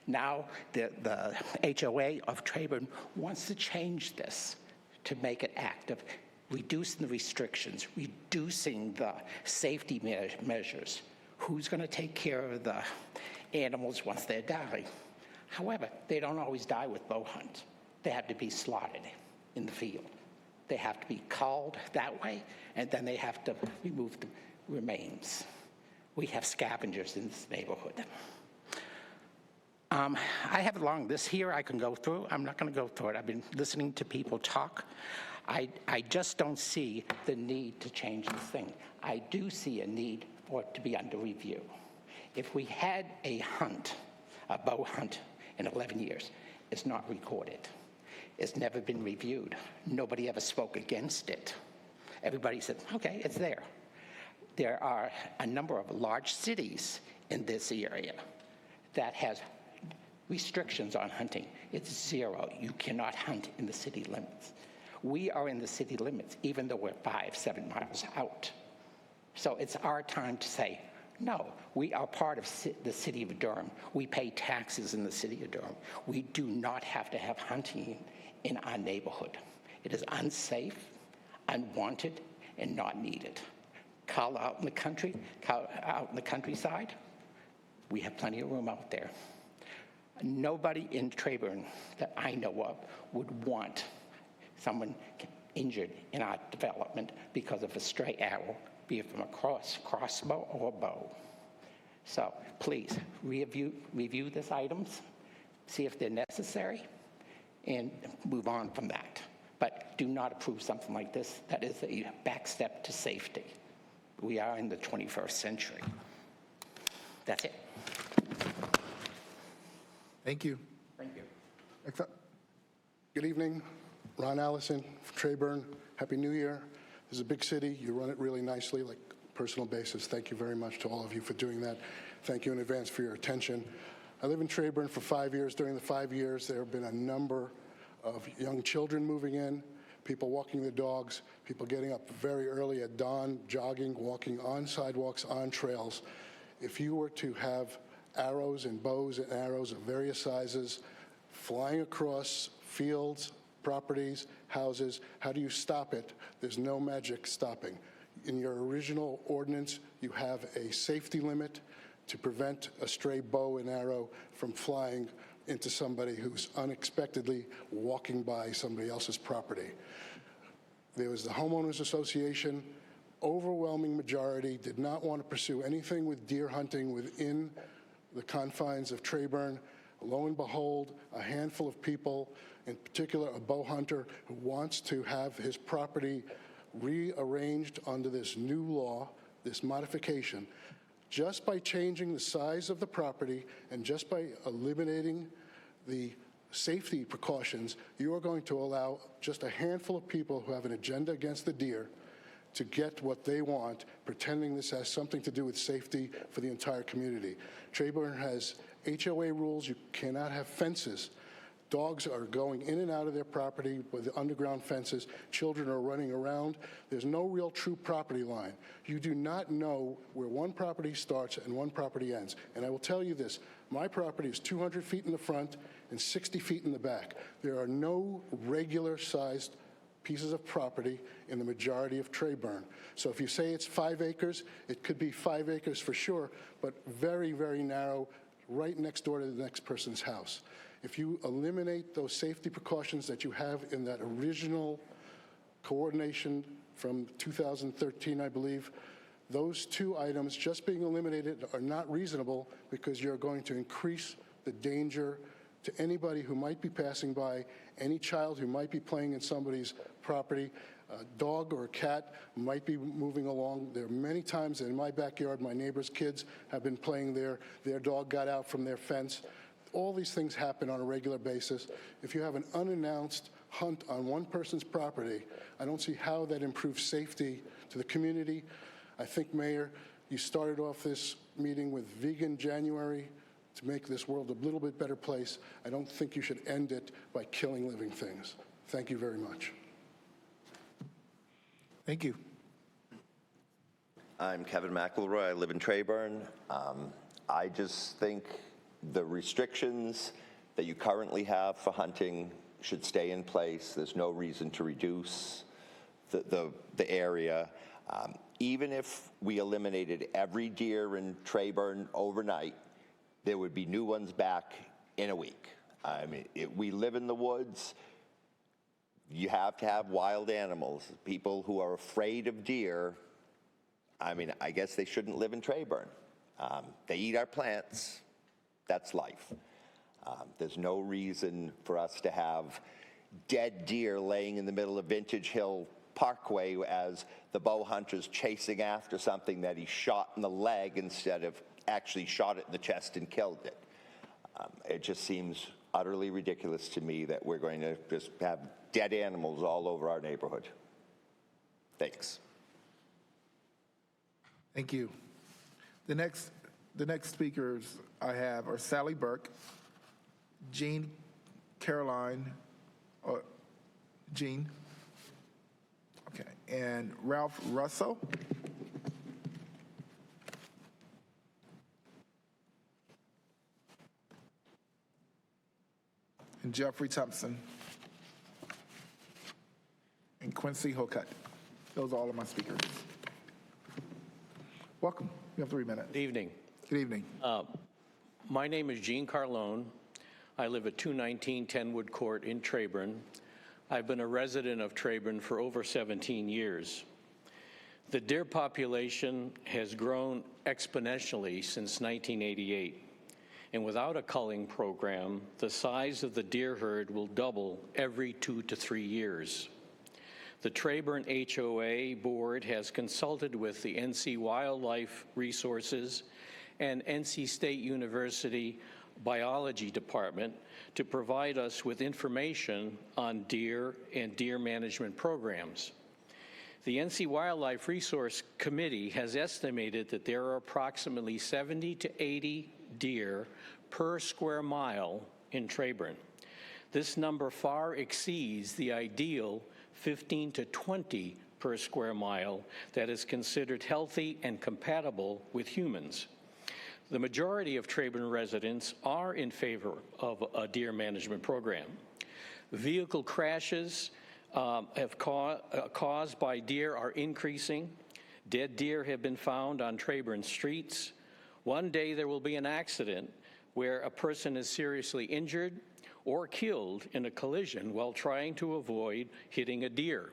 Now the HOA of Trayburn wants to change this to make it active, reducing the restrictions, reducing the safety measures. Who's going to take care of the animals once they're dying? However, they don't always die with bow hunts. They have to be slaughtered in the field. They have to be culled that way, and then they have to remove the remains. We have scavengers in this neighborhood. I have a long list here I can go through. I'm not going to go through it. I've been listening to people talk. I just don't see the need to change this thing. I do see a need for it to be under review. If we had a bow hunt in 11 years, it's not recorded. It's never been reviewed. Nobody ever spoke against it. Everybody said, okay, it's there. There are a number of large cities in this area that has restrictions on hunting. It's 0. You cannot hunt in the city limits. We are in the city limits, even though we're 5-7 miles out. So it's our time to say, no, we are part of the city of Durham. We pay taxes in the city of Durham. We do not have to have hunting in our neighborhood. It is unsafe, unwanted, and not needed. Call out in the country, out in the countryside, we have plenty of room out there. Nobody in Trayburn that I know of would want someone injured in our development because of a stray arrow, be it from a crossbow or a bow. So please review these items, see if they're necessary, and move on from that. But do not approve something like this. That is a back step to safety. We are in the 21st century. That's it. Thank you. Thank you. Next up. Good evening. Ron Allison from Trayburn. Happy New Year. This is a big city. You run it really nicely, like personal basis. Thank you very much to all of you for doing that. Thank you in advance for your attention. I live in Trayburn for 5 years. During the 5 years, there have been a number of young children moving in, people walking their dogs, people getting up very early at dawn, jogging, walking on sidewalks, on trails. If you were to have arrows and bows and arrows of various sizes flying across fields, properties, houses, how do you stop it? There's no magic stopping. In your original ordinance, you have a safety limit to prevent a stray bow and arrow from flying into somebody who's unexpectedly walking by somebody else's property. There was the homeowners association. Overwhelming majority did not want to pursue anything with deer hunting within the confines of Trayburn. Lo and behold, a handful of people, in particular a bow hunter who wants to have his property rearranged under this new law, this modification, just by changing the size of the property and just by eliminating the safety precautions, you are going to allow just a handful of people who have an agenda against the deer to get what they want, pretending this has something to do with safety for the entire community. Trayburn has HOA rules. You cannot have fences. Dogs are going in and out of their property with the underground fences. Children are running around. There's no real true property line. You do not know where one property starts and one property ends. And I will tell you this, my property is 200 feet in the front and 60 feet in the back. There are no regular sized pieces of property in the majority of Trayburn. So if you say it's 5 acres, it could be 5 acres for sure, but very, very narrow, right next door to the next person's house. If you eliminate those safety precautions that you have in that original coordination from 2013, I believe, those 2 items just being eliminated are not reasonable because you're going to increase the danger to anybody who might be passing by, any child who might be playing in somebody's property, a dog or a cat might be moving along. There are many times in my backyard, my neighbor's kids have been playing there. Their dog got out from their fence. All these things happen on a regular basis. If you have an unannounced hunt on one person's property, I don't see how that improves safety to the community. I think, Mayor, you started off this meeting with Veganuary. to make this world a little bit better place. I don't think you should end it by killing living things. Thank you very much. Thank you. I'm Kevin McElroy. I live in Treyburn. I just think the restrictions that you currently have for hunting should stay in place. There's no reason to reduce the area. Even if we eliminated every deer in Treyburn overnight, there would be new ones back in a week. I mean, we live in the woods. You have to have wild animals. People who are afraid of deer, I mean, I guess they shouldn't live in Treyburn. They eat our plants. That's life. There's no reason for us to have dead deer laying in the middle of Vintage Hill Parkway as the bow hunter's chasing after something that he shot in the leg instead of actually shot it in the chest and killed it. It just seems utterly ridiculous to me that we're going to just have dead animals all over our neighborhood. Thanks. Thank you. The next speakers I have are Sally Burke, Jean Caroline, Jean, okay, and Ralph Russell. And Jeffrey Thompson. And Quincy Hocutt. Those are all of my speakers. Welcome. You have 3 minutes. Good evening. Good evening. My name is Gene Carlone. I live at 219 Tenwood Court in Treyburn. I've been a resident of Treyburn for over 17 years. The deer population has grown exponentially since 1988. And without a culling program, the size of the deer herd will double every 2 to 3 years. The Treyburn HOA board has consulted with the NC Wildlife Resources and NC State University Biology Department to provide us with information on deer and deer management programs. The NC Wildlife Resource Committee has estimated that there are approximately 70 to 80 deer per square mile in Treyburn. This number far exceeds the ideal 15 to 20 per square mile that is considered healthy and compatible with humans. The majority of Treyburn residents are in favor of a deer management program. Vehicle crashes caused by deer are increasing. Dead deer have been found on Treyburn streets. One day there will be an accident where a person is seriously injured or killed in a collision while trying to avoid hitting a deer.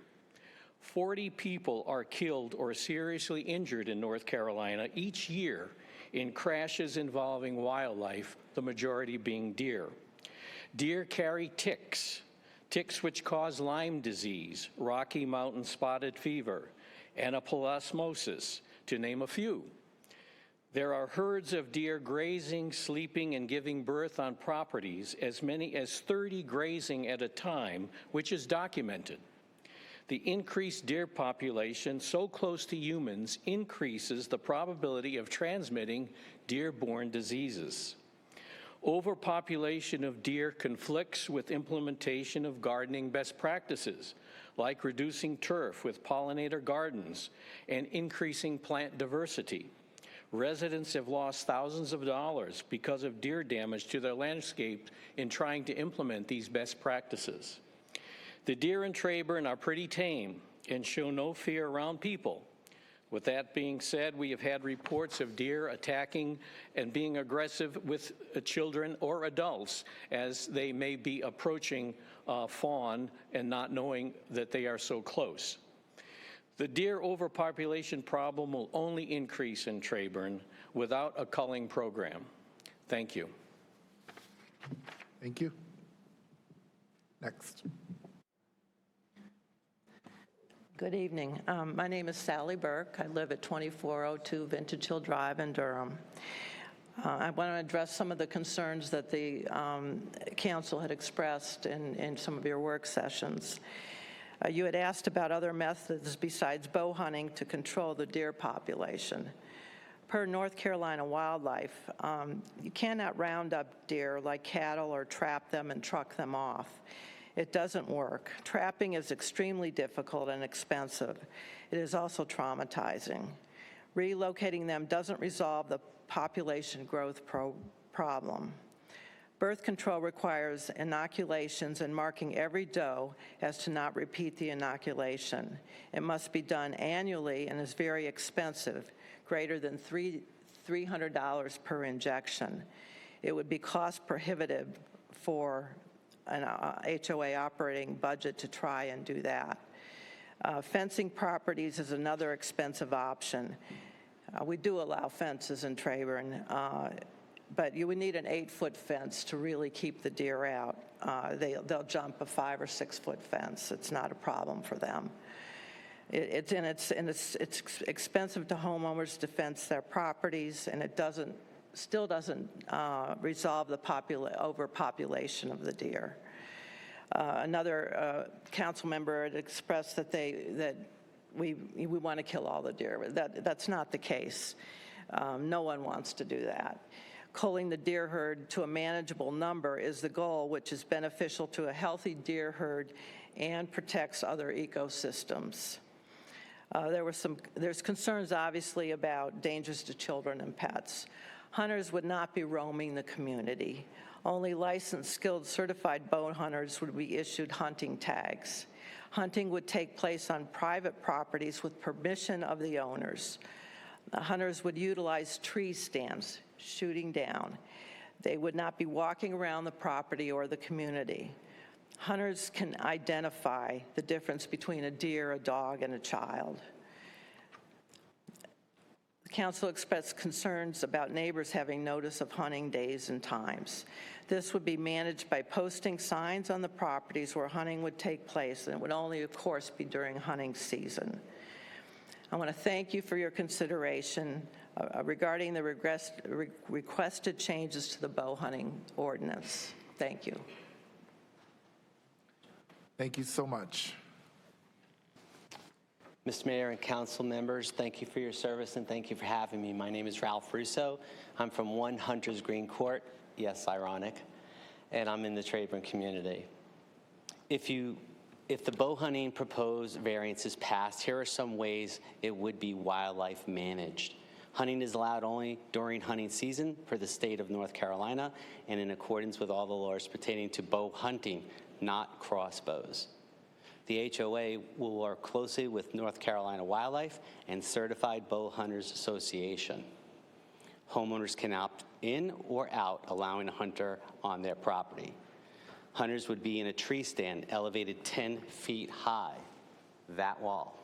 40 people are killed or seriously injured in North Carolina each year in crashes involving wildlife, the majority being deer. Deer carry ticks which cause Lyme disease, Rocky Mountain spotted fever, anaplasmosis, to name a few. There are herds of deer grazing, sleeping, and giving birth on properties, as many as 30 grazing at a time, which is documented. The increased deer population so close to humans increases the probability of transmitting deer-borne diseases. Overpopulation of deer conflicts with implementation of gardening best practices, like reducing turf with pollinator gardens and increasing plant diversity. Residents have lost thousands of dollars because of deer damage to their landscape in trying to implement these best practices. The deer in Treyburn are pretty tame and show no fear around people. With that being said, we have had reports of deer attacking and being aggressive with children or adults as they may be approaching fawn and not knowing that they are so close. The deer overpopulation problem will only increase in Treyburn without a culling program. Thank you. Thank you. Next. Good evening. My name is Sally Burke. I live at 2402 Vintage Hill Drive in Durham. I want to address some of the concerns that the council had expressed in some of your work sessions. You had asked about other methods besides bow hunting to control the deer population. Per North Carolina Wildlife, you cannot round up deer like cattle or trap them and truck them off. It doesn't work. Trapping is extremely difficult and expensive. It is also traumatizing. Relocating them doesn't resolve the population growth problem. Birth control requires inoculations and marking every doe as to not repeat the inoculation. It must be done annually and is very expensive, greater than $300 per injection. It would be cost prohibitive for an HOA operating budget to try and do that. Fencing properties is another expensive option. We do allow fences in Trayburn, but you would need an 8-foot fence to really keep the deer out. They'll jump a 5 or 6 foot fence. It's not a problem for them. It's expensive to homeowners to fence their properties, and it still doesn't resolve the overpopulation of the deer. Another council member had expressed that we want to kill all the deer. That's not the case. No one wants to do that. Culling the deer herd to a manageable number is the goal, which is beneficial to a healthy deer herd and protects other ecosystems. There's concerns, obviously, about dangers to children and pets. Hunters would not be roaming the community. Only licensed, skilled, certified bow hunters would be issued hunting tags. Hunting would take place on private properties with permission of the owners. The hunters would utilize tree stands, shooting down. They would not be walking around the property or the community. Hunters can identify the difference between a deer, a dog, and a child. The council expressed concerns about neighbors having notice of hunting days and times. This would be managed by posting signs on the properties where hunting would take place, and it would only, of course, be during hunting season. I want to thank you for your consideration regarding the requested changes to the bow hunting ordinance. Thank you. Thank you so much. Mr. Mayor and council members, thank you for your service and thank you for having me. My name is Ralph Russo. I'm from 1 Hunters Green Court, yes, ironic, and I'm in the Trayburn community. If the bow hunting proposed variance is passed, here are some ways it would be wildlife managed. Hunting is allowed only during hunting season for the state of North Carolina and in accordance with all the laws pertaining to bow hunting, not crossbows. The HOA will work closely with North Carolina Wildlife and Certified Bow Hunters Association. Homeowners can opt in or out, allowing a hunter on their property. Hunters would be in a tree stand elevated 10 feet high, that wall,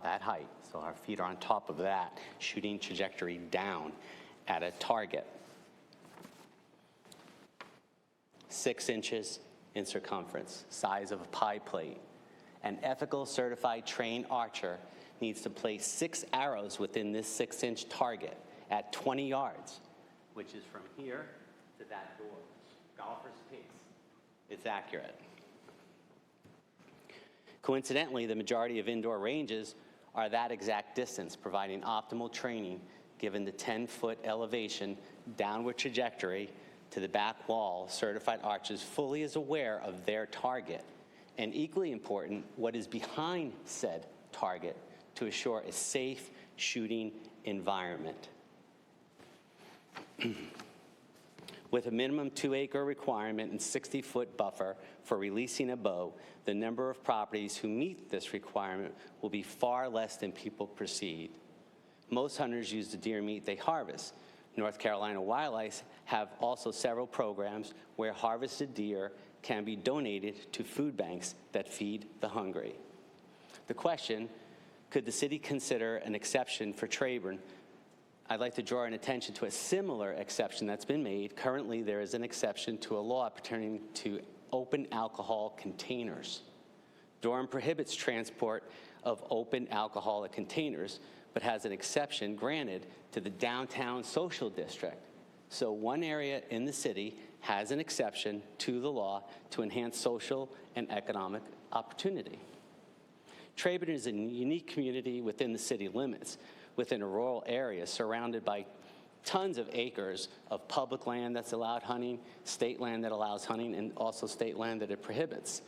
that height. So our feet are on top of that, shooting trajectory down at a target. 6 inches in circumference, size of a pie plate. An ethical certified trained archer needs to place 6 arrows within this 6-inch target at 20 yards, which is from here to that door. Golfer's pace. It's accurate. Coincidentally, the majority of indoor ranges are that exact distance, providing optimal training given the 10-foot elevation downward trajectory to the back wall. Certified archers fully is aware of their target, and equally important, what is behind said target to assure a safe shooting environment. With a minimum 2-acre requirement and 60-foot buffer for releasing a bow, the number of properties who meet this requirement will be far less than people perceive. Most hunters use the deer meat they harvest. North Carolina Wildlife have also several programs where harvested deer can be donated to food banks that feed the hungry. The question, could the city consider an exception for Trayburn? I'd like to draw an attention to a similar exception that's been made. Currently, there is an exception to a law pertaining to open alcohol containers. Durham prohibits transport of open alcoholic containers, but has an exception granted to the downtown social district. So one area in the city has an exception to the law to enhance social and economic opportunity. Trayburn is a unique community within the city limits. within a rural area surrounded by tons of acres of public land that's allowed hunting, state land that allows hunting, and also state land that it prohibits.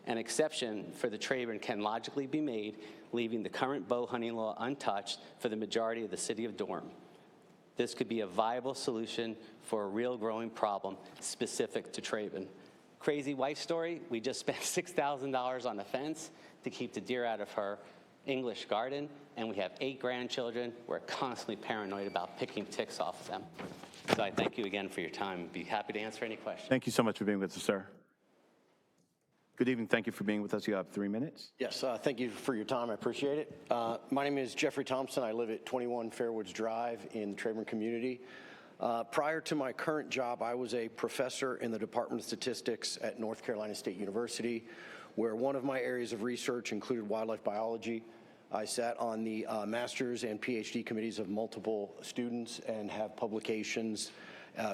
An exception for the Trayburn can logically be made, leaving the current bow hunting law untouched for the majority of the city of Durham. This could be a viable solution for a real growing problem specific to Trayburn. Crazy wife story, we just spent $6,000 on a fence to keep the deer out of her English garden, and we have 8 grandchildren. We're constantly paranoid about picking ticks off of them. So I thank you again for your time. I'd be happy to answer any questions. Thank you so much for being with us, sir. Good evening. Thank you for being with us. You have 3 minutes. Yes, thank you for your time. I appreciate it. My name is Jeffrey Thompson. I live at 21 Fairwoods Drive in the Trayburn community. Prior to my current job, I was a professor in the Department of Statistics at North Carolina State University, where one of my areas of research included wildlife biology. I sat on the master's and PhD committees of multiple students and have publications,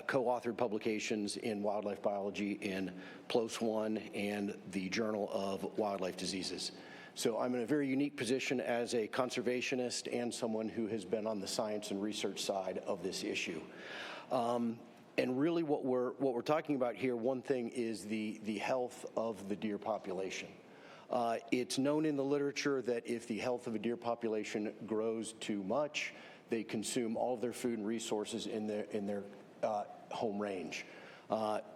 co-authored publications in wildlife biology in PLOS One and the Journal of Wildlife Diseases. So I'm in a very unique position as a conservationist and someone who has been on the science and research side of this issue. And really what we're talking about here, one thing is the health of the deer population. It's known in the literature that if the health of a deer population grows too much, they consume all of their food and resources in their home range.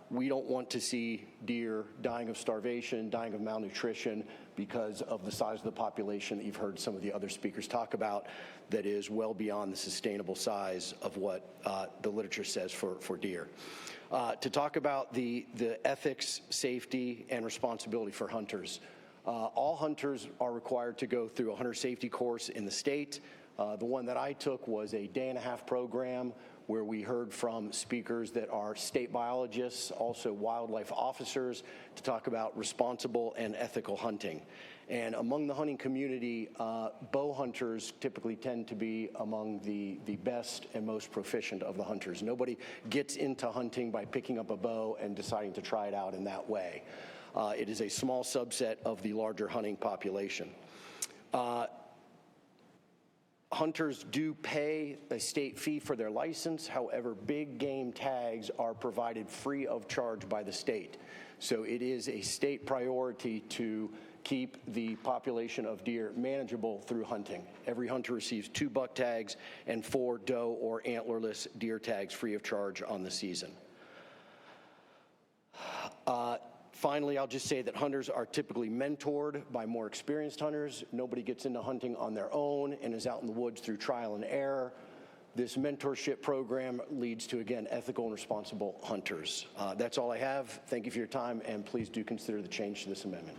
We don't want to see deer dying of starvation, dying of malnutrition because of the size of the population that you've heard some of the other speakers talk about that is well beyond the sustainable size of what the literature says for deer. To talk about the ethics, safety, and responsibility for hunters. All hunters are required to go through a hunter safety course in the state. The one that I took was a day-and-a-half program where we heard from speakers that are state biologists, also wildlife officers, to talk about responsible and ethical hunting. And among the hunting community, bow hunters typically tend to be among the best and most proficient of the hunters. Nobody gets into hunting by picking up a bow and deciding to try it out in that way. It is a small subset of the larger hunting population. Hunters do pay a state fee for their license. However, big game tags are provided free of charge by the state. So it is a state priority to keep the population of deer manageable through hunting. Every hunter receives 2 buck tags and 4 doe or antlerless deer tags free of charge on the season. Finally, I'll just say that hunters are typically mentored by more experienced hunters. Nobody gets into hunting on their own and is out in the woods through trial and error. This mentorship program leads to, again, ethical and responsible hunters. That's all I have. Thank you for your time, and please do consider the change to this amendment.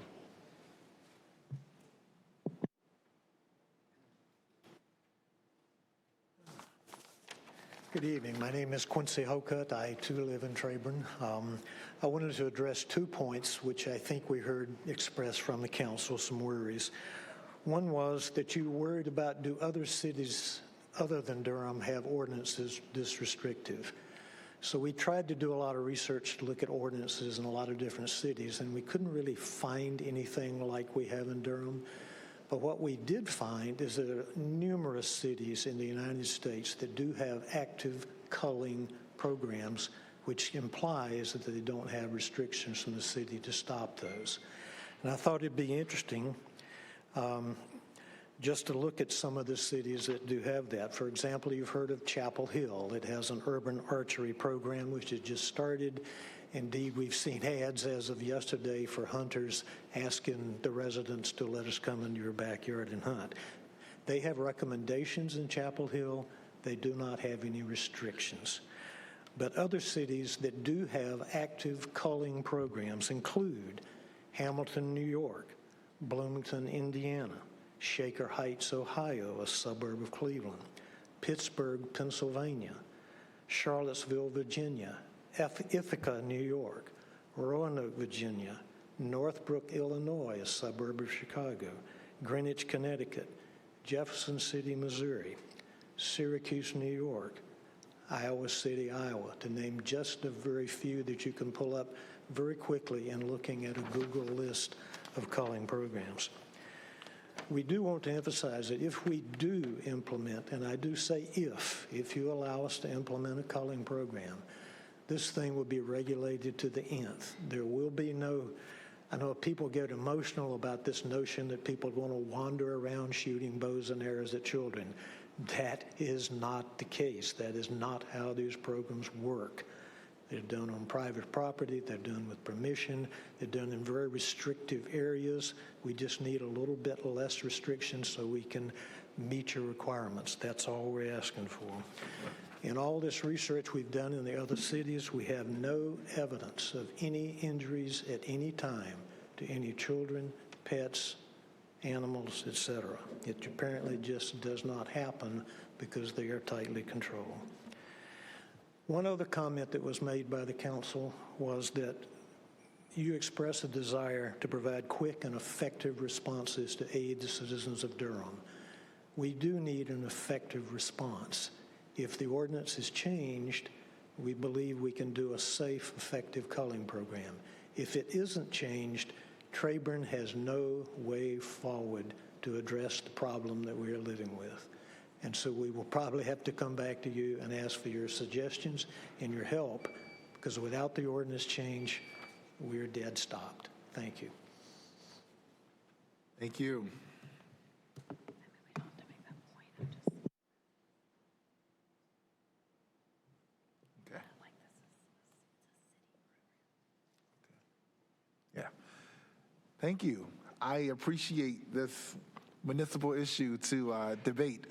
Good evening. My name is Quincy Hokut. I too live in Trayburn. I wanted to address 2 points which I think we heard expressed from the council, some worries. One was that you worried about, do other cities other than Durham have ordinances this restrictive? So we tried to do a lot of research to look at ordinances in a lot of different cities, and we couldn't really find anything like we have in Durham. But what we did find is that there are numerous cities in the United States that do have active culling programs, which implies that they don't have restrictions from the city to stop those. And I thought it'd be interesting just to look at some of the cities that do have that. For example, you've heard of Chapel Hill. It has an urban archery program which has just started. Indeed, we've seen ads as of yesterday for hunters asking the residents to let us come into your backyard and hunt. They have recommendations in Chapel Hill. They do not have any restrictions. But other cities that do have active culling programs include Hamilton, New York, Bloomington, Indiana, Shaker Heights, Ohio, a suburb of Cleveland, Pittsburgh, Pennsylvania, Charlottesville, Virginia, Ithaca, New York, Roanoke, Virginia, Northbrook, Illinois, a suburb of Chicago, Greenwich, Connecticut, Jefferson City, Missouri, Syracuse, New York, Iowa City, Iowa, to name just a very few that you can pull up very quickly in looking at a Google list of culling programs. We do want to emphasize that if we do implement, and I do say if you allow us to implement a culling program, this thing will be regulated to the nth. There will be no, I know people get emotional about this notion that people want to wander around shooting bows and arrows at children. That is not the case. That is not how these programs work. They're done on private property. They're done with permission. They're done in very restrictive areas. We just need a little bit less restrictions so we can meet your requirements. That's all we're asking for. In all this research we've done in the other cities, we have no evidence of any injuries at any time to any children, pets, animals, etc. It apparently just does not happen because they are tightly controlled. One other comment that was made by the council was that you express a desire to provide quick and effective responses to aid the citizens of Durham. We do need an effective response. If the ordinance is changed, we believe we can do a safe, effective culling program. If it isn't changed, Treyburn has no way forward to address the problem that we are living with. And so we will probably have to come back to you and ask for your suggestions and your help, because without the ordinance change, we're dead stopped. Thank you. Thank you. Okay. Yeah. Thank you. I appreciate this municipal issue to debate.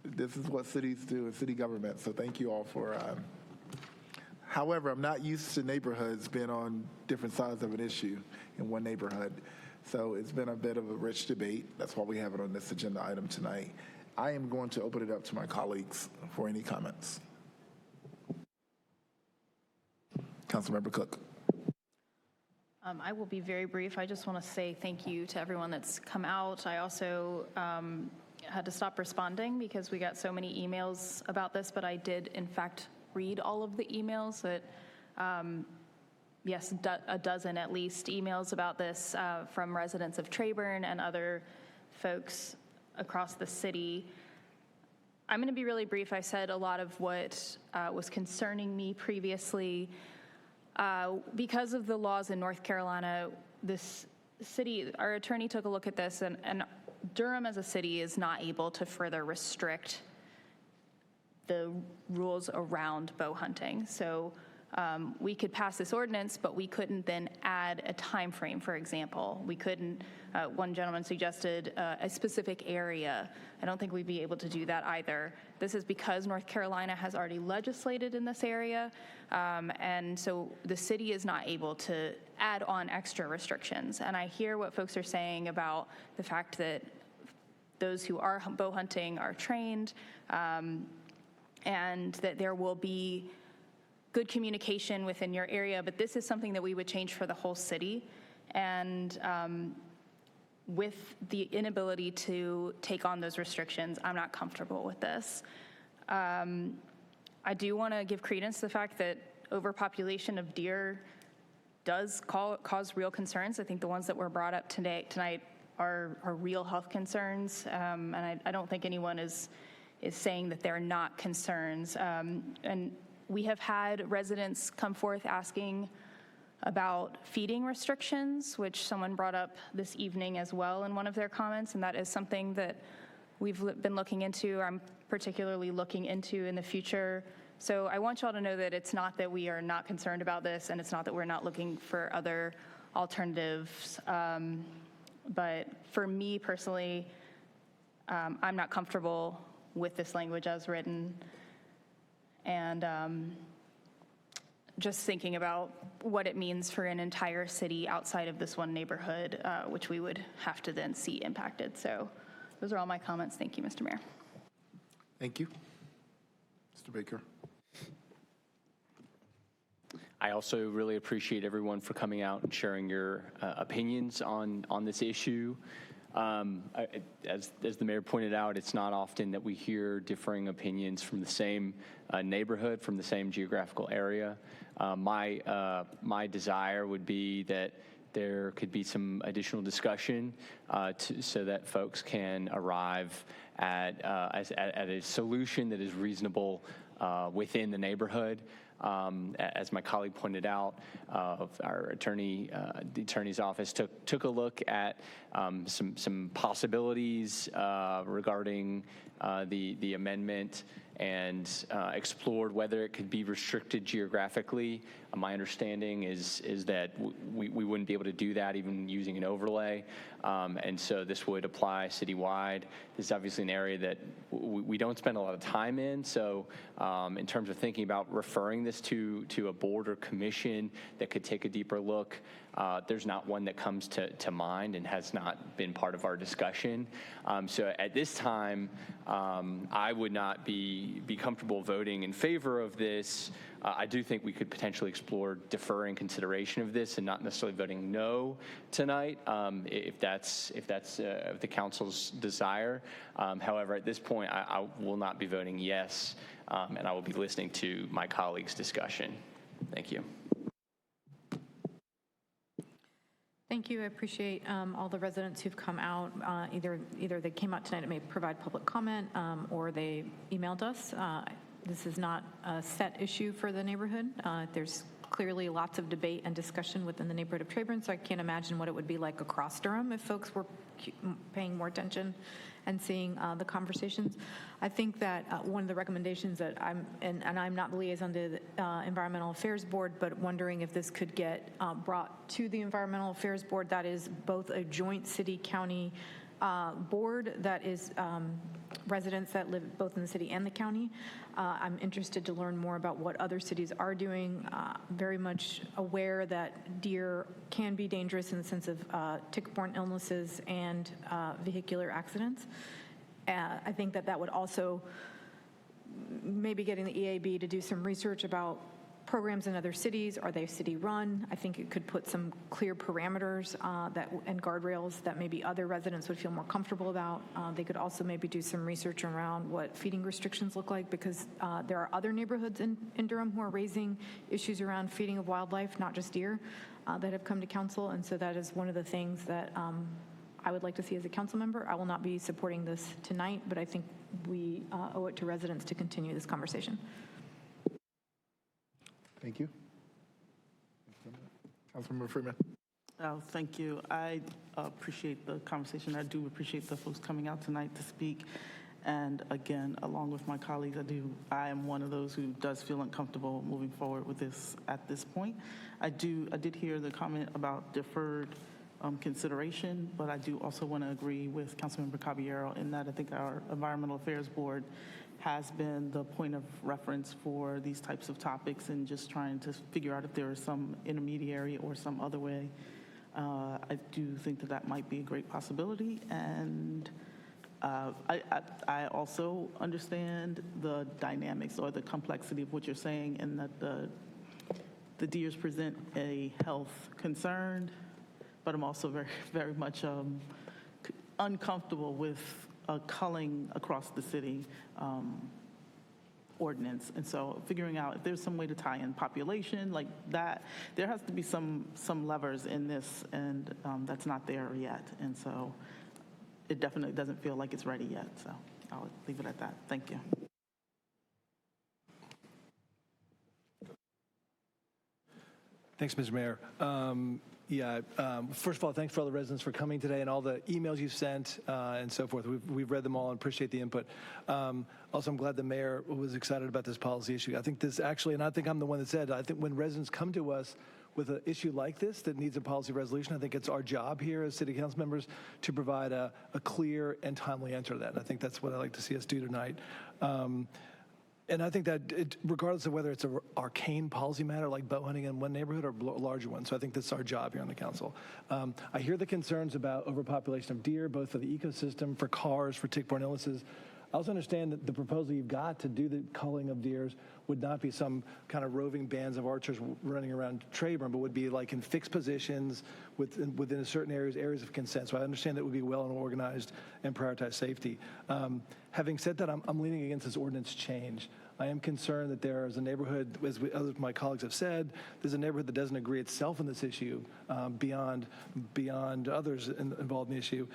This is what cities do in city government, so thank you all for. However, I'm not used to neighborhoods being on different sides of an issue in one neighborhood, so it's been a bit of a rich debate. That's why we have it on this agenda item tonight. I am going to open it up to my colleagues for any comments. Councilmember Cook. I will be very brief. I just want to say thank you to everyone that's come out. I also had to stop responding because we got so many emails about this, but I did, in fact, read all of the emails that, yes, a dozen at least emails about this from residents of Treyburn and other folks across the city. I'm going to be really brief. I said a lot of what was concerning me previously. Because of the laws in North Carolina, this city, our attorney took a look at this, and Durham as a city is not able to further restrict the rules around bow hunting. So we could pass this ordinance, but we couldn't then add a time frame, for example. We couldn't, one gentleman suggested a specific area. I don't think we'd be able to do that either. This is because North Carolina has already legislated in this area, and so the city is not able to add on extra restrictions. And I hear what folks are saying about the fact that those who are bow hunting are trained, and that there will be good communication within your area, but this is something that we would change for the whole city. And with the inability to take on those restrictions, I'm not comfortable with this. I do want to give credence to the fact that overpopulation of deer does cause real concerns. I think the ones that were brought up tonight are real health concerns, and I don't think anyone is saying that they're not concerns. And we have had residents come forth asking about feeding restrictions, which someone brought up this evening as well in one of their comments, and that is something that we've been looking into, I'm particularly looking into in the future. So I want y'all to know that it's not that we are not concerned about this, and it's not that we're not looking for other alternatives. But for me personally, I'm not comfortable with this language as written. And just thinking about what it means for an entire city outside of this one neighborhood, which we would have to then see impacted. So those are all my comments. Thank you, Mr. Mayor. Thank you. Mr. Baker. I also really appreciate everyone for coming out and sharing your opinions on this issue. As the mayor pointed out, it's not often that we hear differing opinions from the same neighborhood, from the same geographical area. My desire would be that there could be some additional discussion so that folks can arrive at a solution that is reasonable within the neighborhood. As my colleague pointed out, our the attorney's office took a look at some possibilities regarding the amendment and explored whether it could be restricted geographically. My understanding is that we wouldn't be able to do that even using an overlay, and so this would apply citywide. This is obviously an area that we don't spend a lot of time in, so in terms of thinking about referring this to a board or commission that could take a deeper look, there's not one that comes to mind and has not been part of our discussion. So at this time, I would not be comfortable voting in favor of this. I do think we could potentially explore deferring consideration of this and not necessarily voting no tonight, if that's the council's desire. However, at this point, I will not be voting yes, and I will be listening to my colleagues' discussion. Thank you. Thank you. I appreciate all the residents who've come out. Either they came out tonight and may provide public comment, or they emailed us. This is not a set issue for the neighborhood. There's clearly lots of debate and discussion within the neighborhood of Treyburn, so I can't imagine what it would be like across Durham if folks were paying more attention and seeing the conversations. I think that one of the recommendations that I'm not the liaison to the Environmental Affairs Board, but wondering if this could get brought to the Environmental Affairs Board. That is both a joint city-county board that is residents that live both in the city and the county. I'm interested to learn more about what other cities are doing. Very much aware that deer can be dangerous in the sense of tick-borne illnesses and vehicular accidents. I think that would also maybe getting the EAB to do some research about programs in other cities. Are they city-run? I think it could put some clear parameters and guardrails that maybe other residents would feel more comfortable about. They could also maybe do some research around what feeding restrictions look like, because there are other neighborhoods in Durham who are raising issues around feeding of wildlife, not just deer, that have come to council. And so that is one of the things that I would like to see as a council member. I will not be supporting this tonight, but I think we owe it to residents to continue this conversation. Thank you. Councilmember Freeman. Oh, thank you. I appreciate the conversation. I do appreciate the folks coming out tonight to speak. And again, along with my colleagues, I am one of those who does feel uncomfortable moving forward with this at this point. I did hear the comment about deferred consideration, but I do also want to agree with Councilmember Caballero in that I think our Environmental Affairs Board has been the point of reference for these types of topics, and just trying to figure out if there is some intermediary or some other way. I do think that might be a great possibility, and I also understand the dynamics or the complexity of what you're saying, and that the deers present a health concern, but I'm also very, very much uncomfortable with culling across the city ordinance. And so figuring out if there's some way to tie in population like that, there has to be some levers in this, and that's not there yet. And so it definitely doesn't feel like it's ready yet. So I'll leave it at that. Thank you. Thanks, Mr. Mayor. First of all, thanks for all the residents for coming today and all the emails you've sent and so forth. We've read them all and appreciate the input. Also, I'm glad the mayor was excited about this policy issue. I think this actually, and I think I'm the one that said, I think when residents come to us with an issue like this that needs a policy resolution, I think it's our job here as city council members to provide a clear and timely answer to that. And I think that's what I'd like to see us do tonight. And I think that regardless of whether it's an arcane policy matter like bow hunting in one neighborhood or a larger one, so I think that's our job here on the council. I hear the concerns about overpopulation of deer, both for the ecosystem, for cars, for tick-borne illnesses. also understand that the proposal you've got to do the culling of deers would not be some kind of roving bands of archers running around Trayburn, but would be like in fixed positions within certain areas of consent. So I understand that would be well and organized and prioritize safety. Having said that, I'm leaning against this ordinance change. I am concerned that there is a neighborhood, as other of my colleagues have said, there's a neighborhood that doesn't agree itself in this issue beyond others involved in the issue.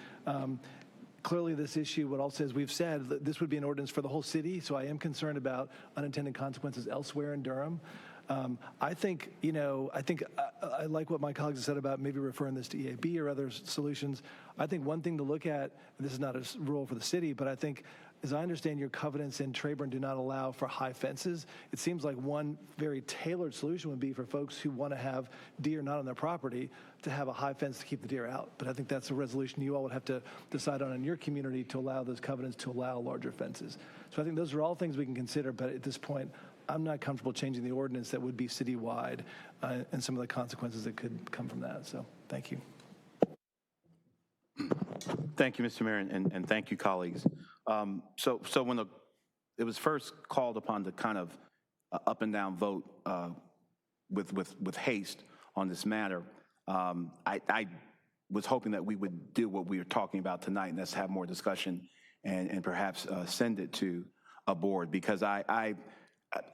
Clearly, this issue, what also as we've said, this would be an ordinance for the whole city, so I am concerned about unintended consequences elsewhere in Durham. I think I like what my colleagues have said about maybe referring this to EAB or other solutions. I think one thing to look at, and this is not a rule for the city, but I think, as I understand, your covenants in Trayburn do not allow for high fences. It seems like one very tailored solution would be for folks who want to have deer not on their property to have a high fence to keep the deer out. But I think that's a resolution you all would have to decide on in your community to allow those covenants to allow larger fences. So I think those are all things we can consider, but at this point, I'm not comfortable changing the ordinance that would be citywide and some of the consequences that could come from that. So thank you. Thank you, Mr. Mayor, and thank you, colleagues. So when it was first called upon to kind of up and down vote with haste on this matter, I was hoping that we would do what we were talking about tonight, and that's have more discussion and perhaps send it to a board, because I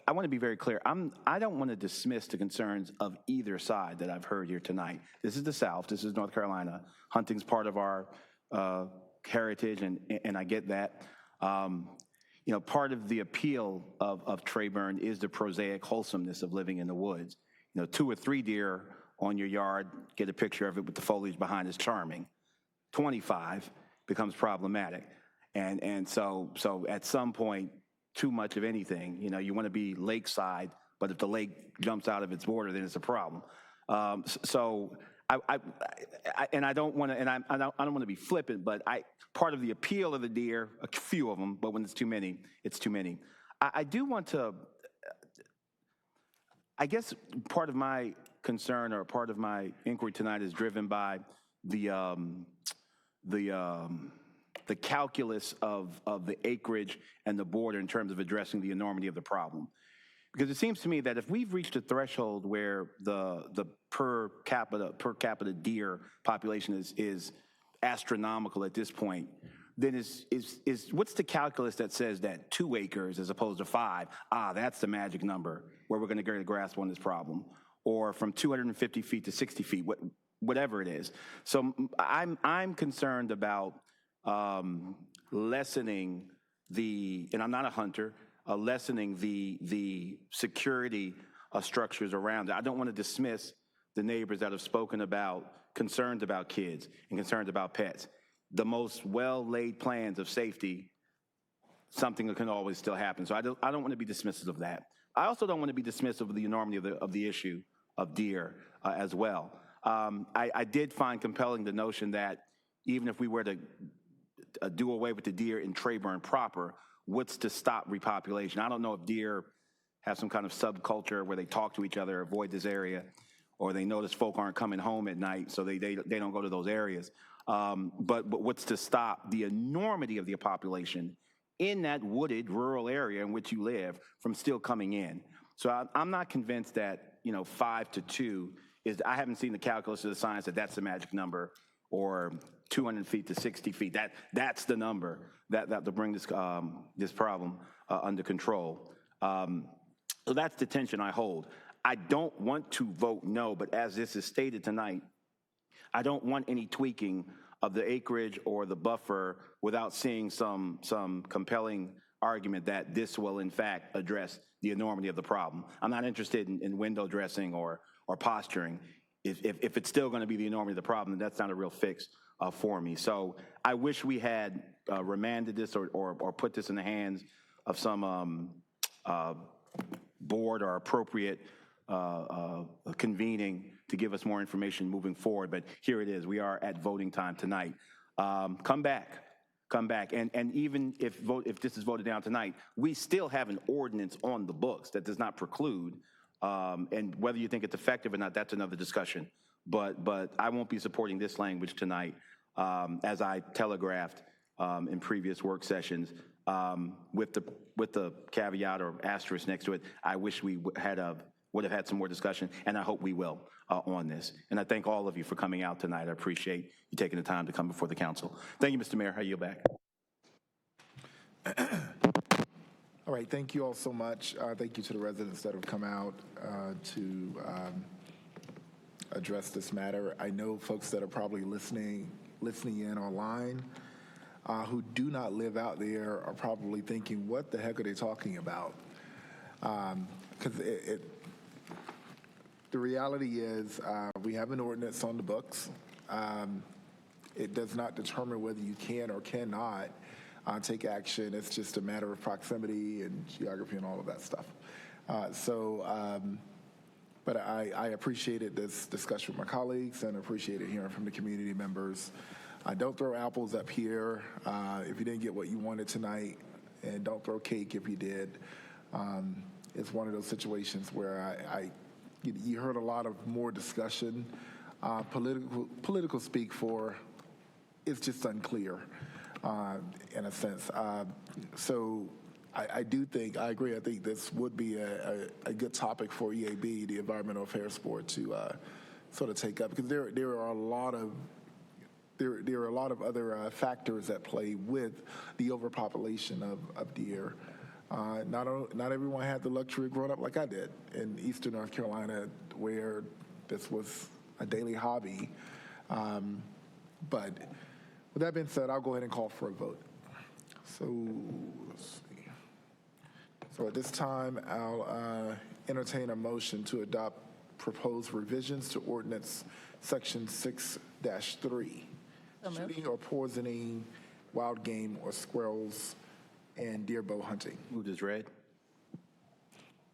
want to be very clear. I don't want to dismiss the concerns of either side that I've heard here tonight. This is the South. This is North Carolina. Hunting's part of our heritage, and I get that. Part of the appeal of Trayburn is the prosaic wholesomeness of living in the woods. 2 or 3 deer on your yard, get a picture of it with the foliage behind is charming. 25 becomes problematic. And so at some point, too much of anything, you want to be lakeside, but if the lake jumps out of its border, then it's a problem. I don't want to be flippant, but part of the appeal of the deer, a few of them, but when it's too many, it's too many. I do want to, I guess part of my concern or part of my inquiry tonight is driven by the calculus of the acreage and the border in terms of addressing the enormity of the problem. Because it seems to me that if we've reached a threshold where the per capita deer population is astronomical at this point, then what's the calculus that says that 2 acres as opposed to 5? That's the magic number where we're going to get a grasp on this problem, or from 250 feet to 60 feet, whatever it is. So I'm concerned about lessening and I'm not a hunter, lessening the security structures around it. I don't want to dismiss the neighbors that have spoken about concerns about kids and concerns about pets. The most well-laid plans of safety, something that can always still happen. So I don't want to be dismissive of that. I also don't want to be dismissive of the enormity of the issue of deer as well. I did find compelling the notion that even if we were to do away with the deer in Trayburn proper, what's to stop repopulation? I don't know if deer have some kind of subculture where they talk to each other, avoid this area, or they notice folk aren't coming home at night, so they don't go to those areas. But what's to stop the enormity of the population in that wooded rural area in which you live from still coming in? So I'm not convinced that 5 to 2 is. I haven't seen the calculus of the science that that's the magic number, or 200 feet to 60 feet. That's the number that to bring this problem under control. So that's the tension I hold. I don't want to vote no, but as this is stated tonight, I don't want any tweaking of the acreage or the buffer without seeing some compelling argument that this will in fact address the enormity of the problem. I'm not interested in window dressing or posturing. If it's still going to be the enormity of the problem, then that's not a real fix for me. So I wish we had remanded this or put this in the hands of some board or appropriate convening to give us more information moving forward. But here it is. We are at voting time tonight. Come back. And even if this is voted down tonight, we still have an ordinance on the books that does not preclude. And whether you think it's effective or not, that's another discussion. But I won't be supporting this language tonight, as I telegraphed in previous work sessions. with the caveat or asterisk next to it, I wish we would have had some more discussion, and I hope we will on this. And I thank all of you for coming out tonight. I appreciate you taking the time to come before the council. Thank you, Mr. Mayor. I yield back. All right, thank you all so much. Thank you to the residents that have come out to address this matter. I know folks that are probably listening in online who do not live out there are probably thinking, what the heck are they talking about? Because the reality is we have an ordinance on the books. It does not determine whether you can or cannot take action. It's just a matter of proximity and geography and all of that stuff. But I appreciated this discussion with my colleagues and appreciated hearing from the community members. Don't throw apples up here if you didn't get what you wanted tonight, and don't throw cake if you did. It's one of those situations where you heard a lot of more discussion. Political speak for, it's just unclear in a sense. So I do think, I agree, I think this would be a good topic for EAB, the Environmental Affairs Board, to sort of take up, because there are a lot of other factors at play with the overpopulation of deer. Not everyone had the luxury of growing up like I did in eastern North Carolina, where this was a daily hobby. But with that being said, I'll go ahead and call for a vote. So let's see. So at this time, I'll entertain a motion to adopt proposed revisions to Ordinance Section 6-3, shooting or poisoning wild game or squirrels and deer bow hunting. Moved as read.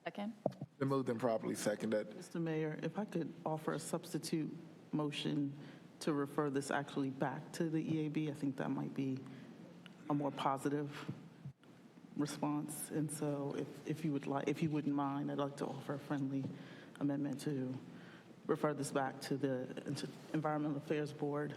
Second. Been moved and properly seconded. Mr. Mayor, if I could offer a substitute motion to refer this actually back to the EAB, I think that might be a more positive response. And so if you wouldn't mind, I'd like to offer a friendly amendment to refer this back to the Environmental Affairs Board.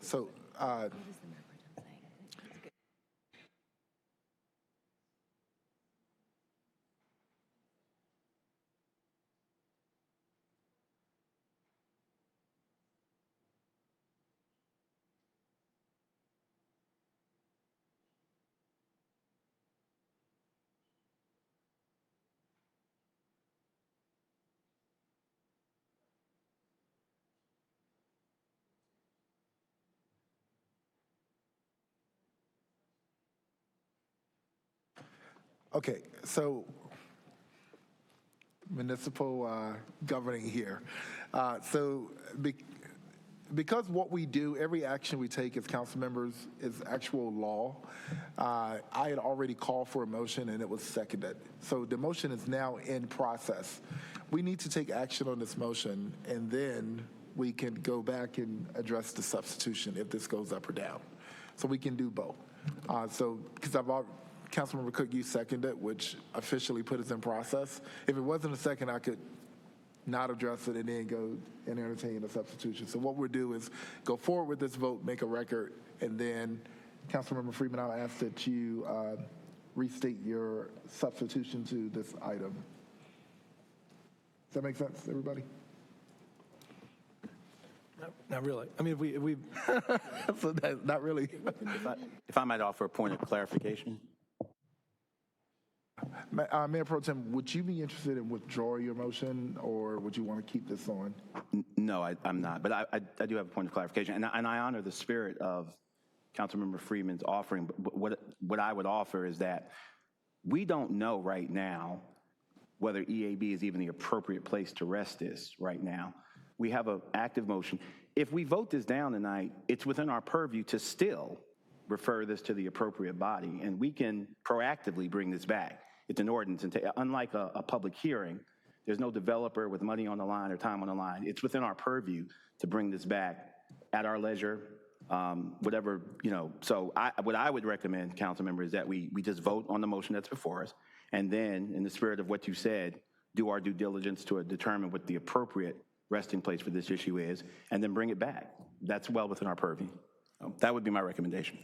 So, okay, so municipal governing here. Because what we do, every action we take as council members is actual law, I had already called for a motion and it was seconded. So the motion is now in process. We need to take action on this motion, and then we can go back and address the substitution if this goes up or down. So we can do both. Because Councilmember Cook, you seconded, which officially put us in process. If it wasn't a second, I could not address it and then go and entertain a substitution. So what we'll do is go forward with this vote, make a record, and then Councilmember Freeman, I'll ask that you restate your substitution to this item. Does that make sense, everybody? Not really. I mean, if we so not really. If I might offer a point of clarification. Mayor Pro Tem, would you be interested in withdrawing your motion, or would you want to keep this on? No, I'm not. But I do have a point of clarification, and I honor the spirit of Councilmember Freeman's offering. But what I would offer is that We don't know right now whether EAB is even the appropriate place to rest this right now. We have an active motion. If we vote this down tonight, it's within our purview to still refer this to the appropriate body, and we can proactively bring this back. It's an ordinance, and unlike a public hearing, there's no developer with money on the line or time on the line. It's within our purview to bring this back at our leisure, whatever, So what I would recommend, council members, is that we just vote on the motion that's before us, and then, in the spirit of what you said, do our due diligence to determine what the appropriate resting place for this issue is, and then bring it back. That's well within our purview. That would be my recommendation.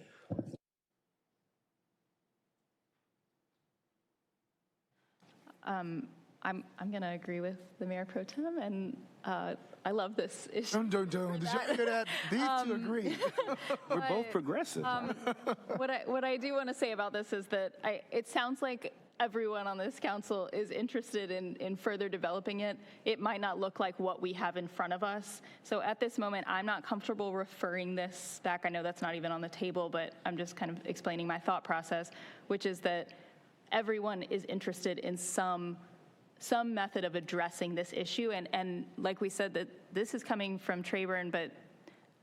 I'm going to agree with the Mayor Pro Tem, and I love this issue. Did you hear that? These two agree. We're both progressive. What I do want to say about this is that it sounds like everyone on this council is interested in further developing it. It might not look like what we have in front of us. So at this moment, I'm not comfortable referring this back. I know that's not even on the table, but I'm just kind of explaining my thought process, which is that everyone is interested in some method of addressing this issue. And like we said, that this is coming from Treyburn, but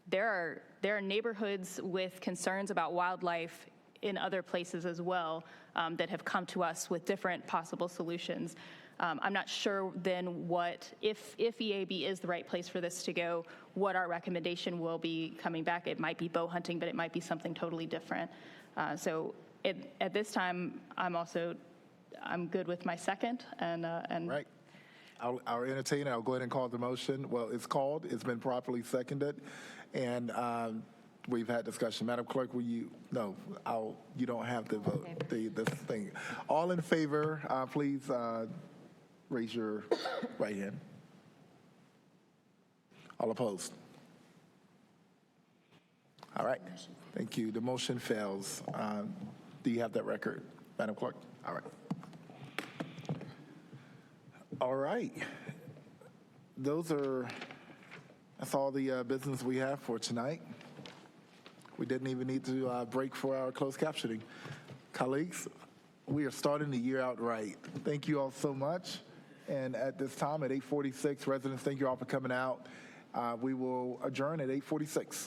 there are neighborhoods with concerns about wildlife in other places as well that have come to us with different possible solutions. I'm not sure then if EAB is the right place for this to go, what our recommendation will be coming back. It might be bow hunting, but it might be something totally different. So at this time, I'm good with my second. And right. I'll entertain it. I'll go ahead and call the motion. Well, it's been properly seconded, and we've had discussion. Madam Clerk, you don't have to vote this thing. All in favor, please raise your right hand. All opposed? All right. Thank you. The motion fails. Do you have that record, Madam Clerk? All right. All right. That's all the business we have for tonight. We didn't even need to break for our closed captioning. Colleagues, we are starting the year out right. Thank you all so much. And at this time, at 8:46, residents, thank you all for coming out. We will adjourn at 8:46.